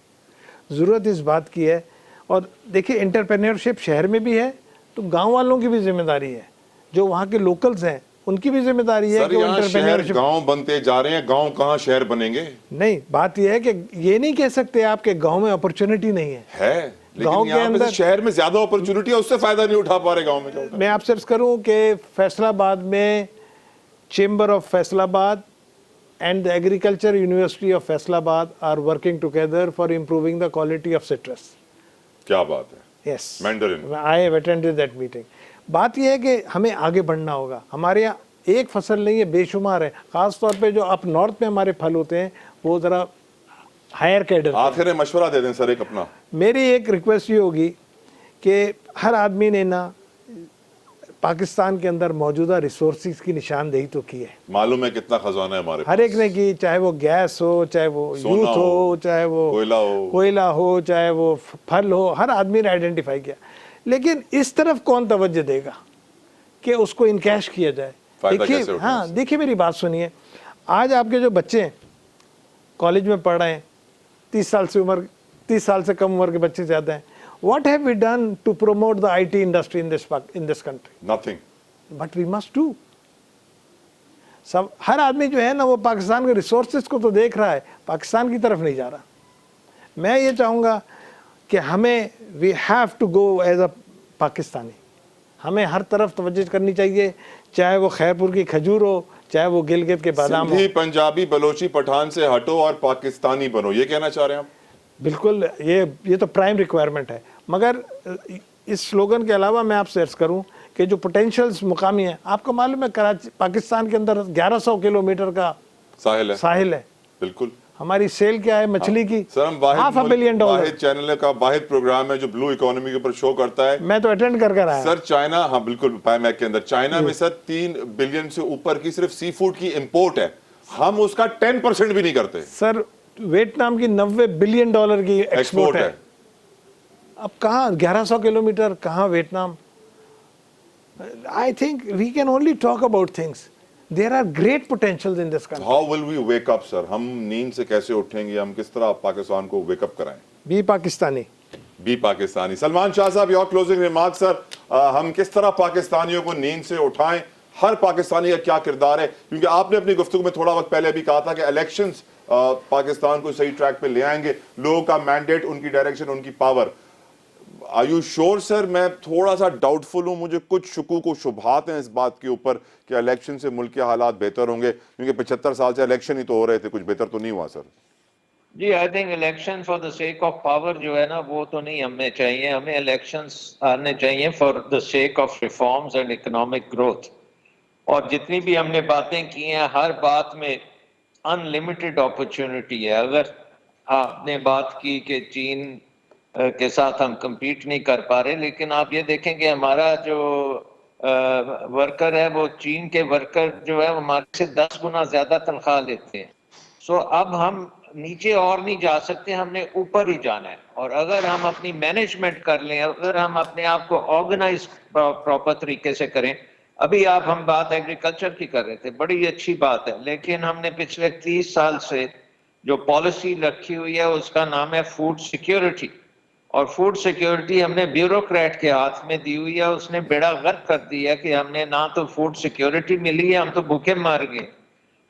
ज़रूरत इस बात की है। और देखिए, एंटरप्रेन्योरशिप शहर में भी है तो गांव वालों की भी जिम्मेदारी है, जो वहाँ के लोकल्स हैं उनकी भी जिम्मेदारी है। सर यहाँ शहर गांव बनते जा रहे हैं, गांव कहाँ शहर बनेंगे? नहीं, बात यह है कि ये नहीं कह सकते आप कि गांव में अपॉर्चुनिटी नहीं है। गांव के अंदर शहर में ज्यादा अपॉर्चुनिटी है, उससे फायदा नहीं उठा पा रहे गांव में। मैं आपसे अर्ज करूं कि फैसलाबाद में chamber of Faisalabad and the Agriculture University of Faisalabad are working together for improving the quality of citrus. क्या बात है? Yes. Mandarin. I have attended that meeting. बात यह है कि हमें आगे बढ़ना होगा। हमारे यहाँ एक फसल नहीं है, बेशुमार है। खास तौर पे जो अप नॉर्थ में हमारे फल होते हैं वो ज़रा हायर कैडर। आखिर में मशवरा दे दें सर एक अपना। मेरी एक रिक्वेस्ट ये होगी कि हर आदमी ने ना पाकिस्तान के अंदर मौजूदा रिसोर्सेज की निशानदेही तो की है, मालूम है कितना खजाना है हमारे हर एक ने की, चाहे वो गैस हो, चाहे वो सोना यूथ हो, हो, चाहे वो कोयला हो, चाहे वो फल हो, हर आदमी ने आइडेंटिफाई किया। लेकिन इस तरफ कौन तवज्जो देगा कि उसको इनकैश किया जाए? फायदा देखिए, कैसे उठाएं हाँ इससे? देखिए मेरी बात सुनिए, आज आपके जो बच्चे हैं कॉलेज में पढ़ रहे हैं, 30 साल से कम उम्र के बच्चे ज़्यादा हैं, what have we done to promote the IT industry in this country? Nothing. But we must do. सब हर आदमी जो है ना वो पाकिस्तान के रिसोर्सेज को तो देख रहा है, पाकिस्तान की तरफ नहीं जा रहा। मैं ये चाहूँगा कि हमें we have to go as a Pakistani, हमें हर तरफ तवज्जो करनी चाहिए, चाहे वो खैरपुर की खजूर हो, चाहे वो गिलगित के बादाम हो। सिंधी, पंजाबी, बलोची, पठान से हटो और पाकिस्तानी बनो, ये कहना चाह रहे हैं आप? बिल्कुल, ये तो प्राइम रिक्वायरमेंट है। मगर इस स्लोगन के अलावा मैं आपसे अर्ज करूं कि जो पोटेंशियल्स मुकामी है, आपको मालूम है कराची पाकिस्तान के अंदर 1100 किलोमीटर का साहिल है। बिल्कुल। हमारी सेल क्या है मछली की? सर, हम $500 बिलियन। वाहिद चैनल का वाहिद प्रोग्राम है जो ब्लू इकोनॉमी के ऊपर शो करता है। मैं तो अटेंड कर आया सर। चाइना, हाँ बिल्कुल, पैमैक के अंदर चाइना में सर 3 बिलियन से ऊपर की सिर्फ सी फूड की इंपोर्ट है, हम उसका 10% भी नहीं करते। सर वियतनाम की $90 बिलियन की एक्सपोर्ट है। अब कहाँ 1100 किलोमीटर, कहाँ Vietnam? I think we can only talk about things, there are great potentials in this country. How will we wake up sir? हम नींद से कैसे उठेंगे? हम किस तरह पाकिस्तान को वेकअप कराएं? Be Pakistani, be Pakistani. सलमान शाह साहब, योर क्लोजिंग रिमार्क सर। हम किस तरह पाकिस्तानियों को नींद से उठाएं? हर पाकिस्तानी का क्या किरदार है? क्योंकि आपने अपनी गुफ्तगू में थोड़ा वक्त पहले भी कहा था कि इलेक्शंस पाकिस्तान को सही ट्रैक पे ले आएंगे, लोगों का मैंडेट, उनकी डायरेक्शन, उनकी power. Are you sure sir? मैं थोड़ा सा डाउटफुल हूं, मुझे कुछ शुकूक व शुबहात हैं इस बात के ऊपर कि इलेक्शन से मुल्क के हालात बेहतर होंगे, क्योंकि 75 साल से इलेक्शन ही तो हो रहे थे, कुछ बेहतर तो नहीं हुआ सर। जी, I think election for the sake of power जो है ना, वो तो नहीं हमें चाहिए। हमें इलेक्शंस आने चाहिए for the sake of reforms and economic growth. और जितनी भी हमने बातें की हैं, हर बात में अनलिमिटेड अपॉर्चुनिटी है। अगर आपने बात की कि चीन के साथ हम compete नहीं कर पा रहे, लेकिन आप ये देखें कि हमारा जो वर्कर है, वो चीन के वर्कर जो है हमारे से 10 गुना ज्यादा तनख्वाह लेते हैं। सो अब हम नीचे और नहीं जा सकते, हमने ऊपर ही जाना है। और अगर हम अपनी मैनेजमेंट कर लें, अगर हम अपने आप को ऑर्गेनाइज प्रॉपर तरीके से करें। अभी हम बात एग्रीकल्चर की कर रहे थे, बड़ी अच्छी बात है, लेकिन हमने पिछले 30 साल से जो पॉलिसी रखी हुई है उसका नाम है फूड सिक्योरिटी। और फूड सिक्योरिटी हमने ब्यूरोक्रेट के हाथ में दी हुई है, उसने बेड़ा गर्क कर दिया कि हमने ना तो फूड सिक्योरिटी मिली है, हम तो भूखे मर गए।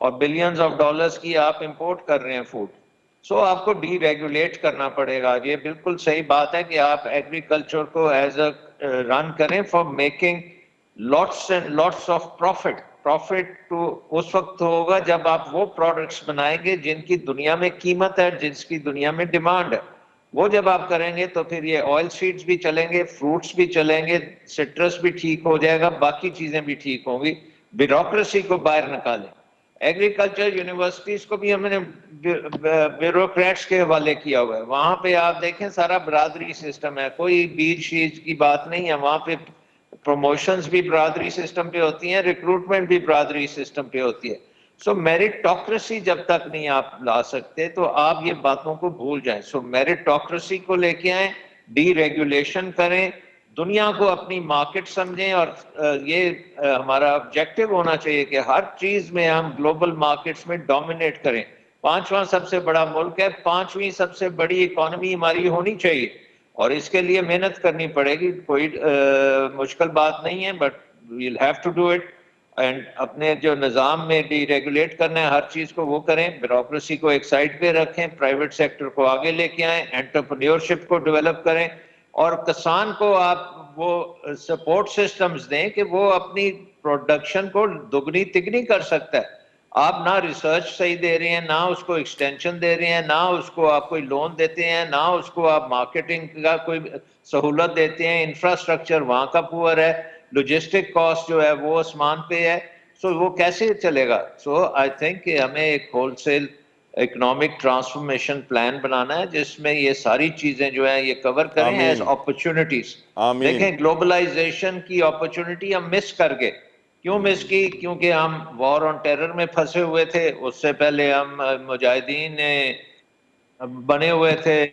और बिलियंस ऑफ डॉलर्स की आप इंपोर्ट कर रहे हैं फूड। सो आपको डी रेगुलेट करना पड़ेगा। ये बिल्कुल सही बात है कि आप एग्रीकल्चर को एज अ रन करें for making lots and lots of profit. Profit तो उस वक्त होगा जब आप वो प्रोडक्ट्स बनाएंगे जिनकी दुनिया में कीमत है, जिसकी दुनिया में डिमांड है। वो जब आप करेंगे तो फिर ये ऑयल सीड्स भी चलेंगे, फ्रूट्स भी चलेंगे, सिट्रस भी ठीक हो जाएगा, बाकी चीजें भी ठीक होंगी। ब्यूरोक्रेसी को बाहर निकालें। एग्रीकल्चर यूनिवर्सिटीज को भी हमने ब्यूरोक्रेट्स के हवाले किया हुआ है। वहां पे आप देखें सारा बरादरी सिस्टम है, कोई बीज शीज की बात नहीं है। वहां पे प्रमोशंस भी बरादरी सिस्टम पे होती हैं, रिक्रूटमेंट भी बरादरी सिस्टम पे होती है। सो मेरिटोक्रेसी जब तक नहीं आप ला सकते तो आप ये बातों को भूल जाएं। सो मेरिटोक्रेसी को लेके आए, डी रेगुलेशन करें, दुनिया को अपनी मार्केट समझें। और ये हमारा ऑब्जेक्टिव होना चाहिए कि हर चीज में हम ग्लोबल मार्केट्स में डोमिनेट करें। 5वां सबसे बड़ा मुल्क है, 5वीं सबसे बड़ी इकोनॉमी हमारी होनी चाहिए, और इसके लिए मेहनत करनी पड़ेगी। कोई मुश्किल बात नहीं है, but we'll have to do it. And अपने जो निज़ाम में डी रेगुलेट करना है, हर चीज़ को वो करें, ब्यूरोक्रेसी को एक साइड पे रखें, प्राइवेट सेक्टर को आगे लेके आएं, एंटरप्रेन्योरशिप को डेवलप करें, और किसान को आप वो सपोर्ट सिस्टम्स दें कि वो अपनी प्रोडक्शन को दुगनी तिगनी कर सकता है। आप ना रिसर्च सही दे रहे हैं, ना उसको एक्सटेंशन दे रहे हैं, ना उसको आप कोई लोन देते हैं, ना उसको आप मार्केटिंग का कोई सहूलत देते हैं। इंफ्रास्ट्रक्चर वहाँ का पुअर है, लॉजिस्टिक कॉस्ट जो है वो आसमान पे है। सो वो कैसे चलेगा? सो आई थिंक कि हमें एक होलसेल اکنامک ٹرانسفارمیشن پلان بنانا ہے جس میں یہ ساری چیزیں جو ہیں یہ کور کریں ایز اپرچونٹیز. دیکھیں گلوبلائزیشن کی اپرچونٹی ہم مس کر گئے. کیوں مس کی؟ کیونکہ ہم وار آن ٹیرر میں پھنسے ہوئے تھے. اس سے پہلے ہم مجاہدین بنے ہوئے تھے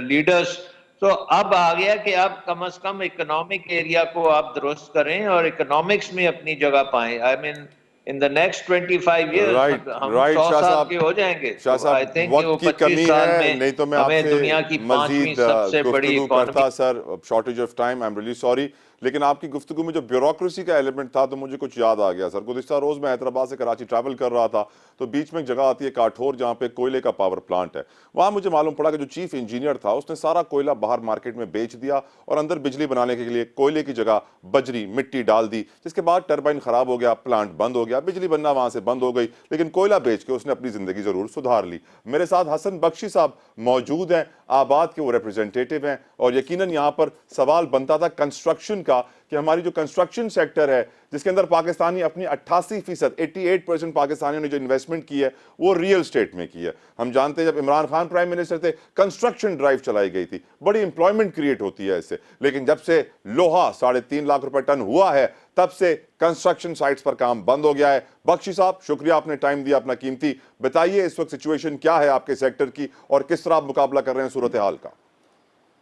لیڈرز. تو اب آ گیا کہ اب کم از کم اکنامک ایریا کو آپ درست کریں اور اکنامکس میں اپنی جگہ پائیں. آئی مین in the next 25 years ہم 100 سال کے ہو جائیں گے. شاہ تو I صاحب think کہ وہ وقت کی 25 کمی سال ہے, میں نہیں تو میں آپ ہمیں سے دنیا کی 5ویں مزید سب سے بڑی گفتگو اکانومی. کرتا sir, shortage of time, I am really sorry. لیکن آپ کی گفتگو میں جو بیوروکریسی کا ایلیمنٹ تھا تو مجھے کچھ یاد آ گیا سر. گزشتہ روز میں حیدرآباد سے کراچی ٹریول کر رہا تھا تو بیچ میں ایک جگہ آتی ہے کاٹھور جہاں پہ کوئلے کا پاور پلانٹ ہے. وہاں مجھے معلوم پڑا کہ جو چیف انجینئر تھا اس نے سارا کوئلہ باہر مارکیٹ میں بیچ دیا اور اندر بجلی بنانے کے لیے کوئلے کی جگہ بجری مٹی ڈال دی, جس کے بعد ٹربائن خراب ہو گیا, پلانٹ بند ہو گیا, بجلی بننا وہاں سے بند ہو گئی, لیکن کوئلہ بیچ کے اس نے اپنی زندگی ضرور سدھار لی. میرے ساتھ حسن بخشی صاحب موجود ہیں, آباد کے وہ ریپرزینٹیٹیو ہیں, اور یقیناً یہاں پر سوال بنتا تھا کنسٹرکشن کا کہ ہماری جو کنسٹرکشن سیکٹر ہے جس کے اندر پاکستانی اپنی 88% 88% پاکستانیوں نے جو انویسٹمنٹ کی ہے وہ ریئل اسٹیٹ میں کی ہے. ہم جانتے ہیں جب عمران خان پرائم منسٹر تھے کنسٹرکشن ڈرائیو چلائی گئی تھی, بڑی امپلائمنٹ کریٹ ہوتی ہے اس سے, لیکن جب سے لوہا 3.5 لاکھ روپے ٹن ہوا ہے تب سے کنسٹرکشن سائٹس پر کام بند ہو گیا ہے. بخشی صاحب شکریہ آپ نے ٹائم دیا اپنا قیمتی. بتائیے اس وقت سچویشن کیا ہے آپ کے سیکٹر کی اور کس طرح آپ مقابلہ کر رہے ہیں صورتحال کا؟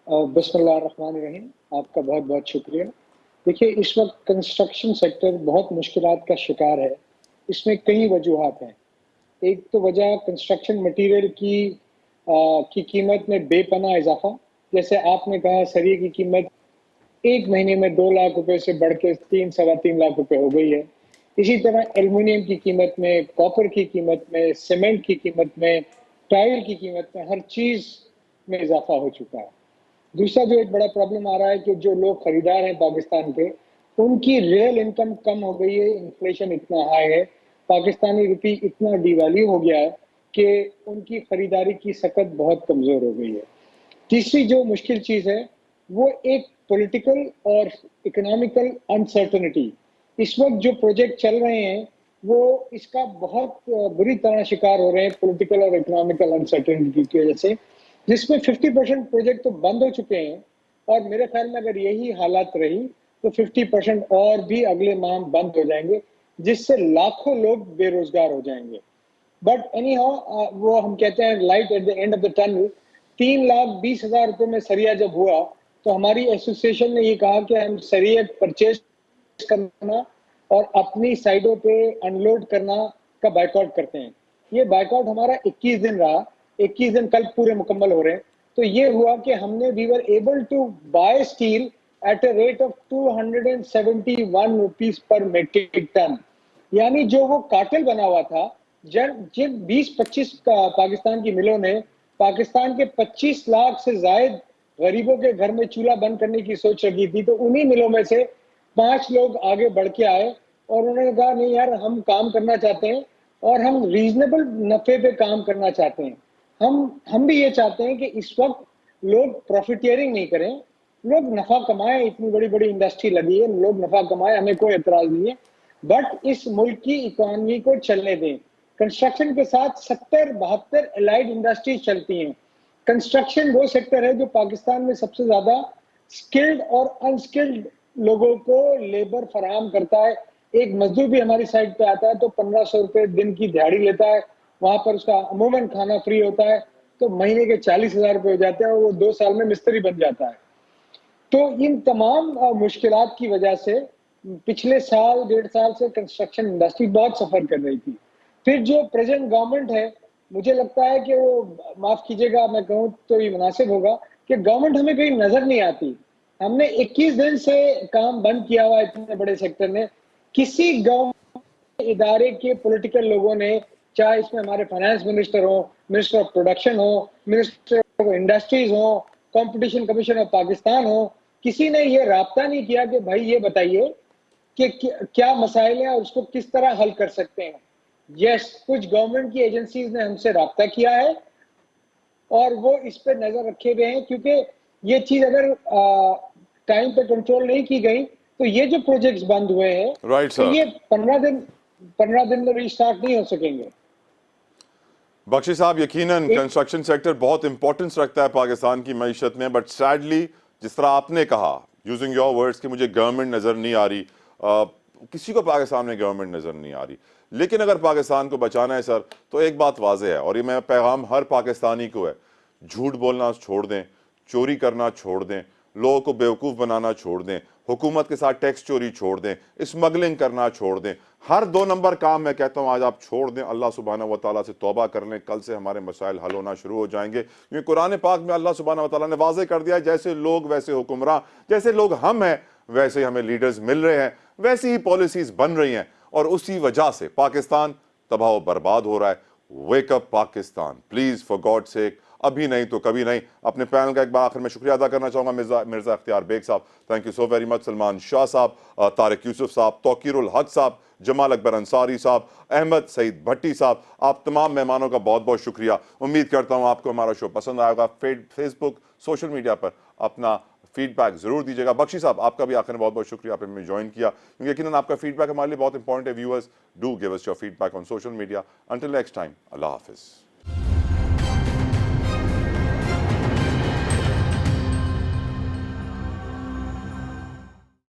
بسم اللہ الرحمن الرحیم. آپ کا بہت بہت شکریہ. دیکھیے اس وقت کنسٹرکشن سیکٹر بہت مشکلات کا شکار ہے. اس میں کئی وجوہات ہیں. ایک تو وجہ کنسٹرکشن مٹیریل کی قیمت میں بے پناہ اضافہ. جیسے آپ نے کہا سریے کی قیمت ایک مہینے میں 2 لاکھ روپے سے بڑھ کے 3-3.25 لاکھ روپے ہو گئی ہے. اسی طرح ایلومینیم کی قیمت میں, کاپر کی قیمت میں, سیمنٹ کی قیمت میں, ٹائر کی قیمت میں, ہر چیز میں اضافہ ہو چکا ہے. دوسرا جو ایک بڑا پرابلم آ رہا ہے کہ جو لوگ خریدار ہیں پاکستان کے, ان کی ریئل انکم کم ہو گئی ہے. انفلیشن اتنا ہائی ہے, پاکستانی روپی اتنا ڈی ویلیو ہو گیا ہے کہ ان کی خریداری کی سکت بہت کمزور ہو گئی ہے. تیسری جو مشکل چیز ہے وہ ایک پولیٹیکل اور اکنامیکل انسرٹنٹی. اس وقت جو پروجیکٹ چل رہے ہیں وہ اس کا بہت بری طرح شکار ہو رہے ہیں پولیٹیکل اور اکنامیکل انسرٹنٹی کی وجہ سے, جس میں 50% پروجیکٹ تو بند ہو چکے ہیں, اور میرے خیال میں اگر یہی حالات رہی تو 50% اور بھی اگلے ماہ بند ہو جائیں گے, جس سے لاکھوں لوگ بے روزگار ہو جائیں گے. بٹ اینی ہاؤ وہ ہم کہتے ہیں light at the end of the tunnel. 3,20,000 روپے میں سریا جب ہوا تو ہماری ایسوسیشن نے یہ کہا کہ ہم سریا پرچیز کرنا اور اپنی سائڈوں پہ انلوڈ کرنا کا بائیکاٹ کرتے ہیں. یہ بائیکاٹ ہمارا 21 دن رہا. 21 دن کل پورے مکمل ہو رہے ہیں. تو یہ ہوا کہ ہم نے we were able to buy steel at a rate of 271 rupees per metric ton. یعنی جو وہ کارٹل بنا ہوا تھا, جن 20-25 پاکستان کی ملوں نے پاکستان کے 25 لاکھ سے زائد غریبوں کے گھر میں چولہا بند کرنے کی سوچ رکھی تھی, تو انہی ملوں میں سے 5 لوگ آگے بڑھ کے آئے اور انہوں نے کہا نہیں یار ہم کام کرنا چاہتے ہیں اور ہم ریزنیبل نفع پہ کام کرنا چاہتے ہیں. ہم بھی یہ چاہتے ہیں کہ اس وقت لوگ پروفیٹیئرنگ نہیں کریں, لوگ نفع کمائیں. اتنی بڑی بڑی انڈسٹری لگی ہے, لوگ نفع کمائیں, ہمیں کوئی اعتراض نہیں ہے, بٹ اس ملک کی اکانومی کو چلنے دیں. کنسٹرکشن کے ساتھ 70-72 الائڈ انڈسٹریز چلتی ہیں. کنسٹرکشن وہ سیکٹر ہے جو پاکستان میں سب سے زیادہ سکلڈ اور انسکلڈ لوگوں کو لیبر فراہم کرتا ہے. ایک مزدور بھی ہماری سائٹ پہ آتا ہے تو 1500 روپے دن کی دیہڑی لیتا ہے, وہاں پر اس کا عموماً کھانا فری ہوتا ہے, تو مہینے کے 40,000 روپے ہو جاتے ہیں اور وہ 2 سال میں مستری بن جاتا ہے. تو ان تمام مشکلات کی وجہ سے پچھلے سال 1.5 سال سے کنسٹرکشن انڈسٹری بہت سفر کر رہی تھی. پھر جو پریزنٹ گورنمنٹ ہے, مجھے لگتا ہے کہ وہ, معاف کیجیے گا میں کہوں تو یہ مناسب ہوگا کہ گورنمنٹ ہمیں کہیں نظر نہیں آتی. ہم نے 21 دن سے کام بند کیا ہوا اتنے بڑے سیکٹر نے. کسی گورنمنٹ ادارے کے پولیٹیکل لوگوں نے, چاہے اس میں ہمارے فائنانس منسٹر ہوں, minister of production who, minister of industries ہوں, کمپٹیشن کمیشن آف پاکستان ہو, کسی نے یہ رابطہ نہیں کیا کہ بھائی یہ بتائیے کہ کیا مسائل ہیں اور اس کو کس طرح حل کر سکتے ہیں. یس, کچھ گورنمنٹ کی ایجنسیز نے ہم سے رابطہ کیا ہے اور وہ اس پہ نظر رکھے ہوئے ہیں, کیونکہ یہ چیز اگر ٹائم پہ کنٹرول نہیں کی گئی تو یہ جو پروجیکٹس بند ہوئے ہیں تو یہ 15 دن میں ری سٹارٹ نہیں ہو سکیں گے. बख्शी साहब, यकीनन कंस्ट्रक्शन सेक्टर बहुत इंपॉर्टेंस रखता है पाकिस्तान की मईशत में, बट सैडली जिस तरह आपने कहा, यूजिंग योर वर्ड्स, कि मुझे गवर्नमेंट नज़र नहीं आ रही, किसी को पाकिस्तान में गवर्नमेंट नज़र नहीं आ रही। लेकिन अगर पाकिस्तान को बचाना है सर, तो एक बात वाज़ेह है, और ये मेरा पैगाम हर पाकिस्तानी को है, झूठ बोलना छोड़ दें, चोरी करना छोड़ दें, लोगों को बेवकूफ़ बनाना छोड़ दें, हुकूमत के साथ टैक्स चोरी छोड़ दें, स्मगलिंग करना छोड़ दें। हर 2 नंबर काम मैं कहता हूँ आज आप छोड़ दें, अल्लाह सुब्हानहू व तआला से तौबा कर लें, कल से हमारे मसाइल हल होना शुरू हो जाएंगे। क्योंकि कुरान पाक में अल्लाह सुब्हानहू व तआला ने वाज़ेह कर दिया है, जैसे लोग वैसे हुक्मरान, जैसे लोग हम हैं वैसे ही हमें लीडर्स मिल रहे हैं, वैसी ही पॉलिसीज़ बन रही हैं, और उसी वजह से पाकिस्तान तबाह व बर्बाद हो रहा है। वेक up Pakistan, please, for God sake, अभी नहीं तो कभी नहीं। अपने पैनल का एक बार आखिर में शुक्रिया अदा करना चाहूँगा मिर्ज़ा इख्तियार बेग साहब, thank you so very much, Salman Shah साहब, तारिक यूसुफ साहब, तौकीरुल हक साहब, जमाल अकबर अंसारी साहब, अहमद सईद भट्टी साहब, आप तमाम मेहमानों का बहुत बहुत शुक्रिया। उम्मीद करता हूँ आपको हमारा शो पसंद आएगा। फेसबुक, सोशल मीडिया पर अपना फीडबैक ज़रूर दीजिएगा। बख्शी साहब, आपका भी आखिर में बहुत बहुत शुक्रिया, आपने हमें ज्वाइन किया, क्योंकि यकीनन आपका फीडबैक हमारे लिए बहुत इंपॉर्टेंट है। Viewers, do give us your feedback on social media. Until next time, अल्लाह हाफिज़।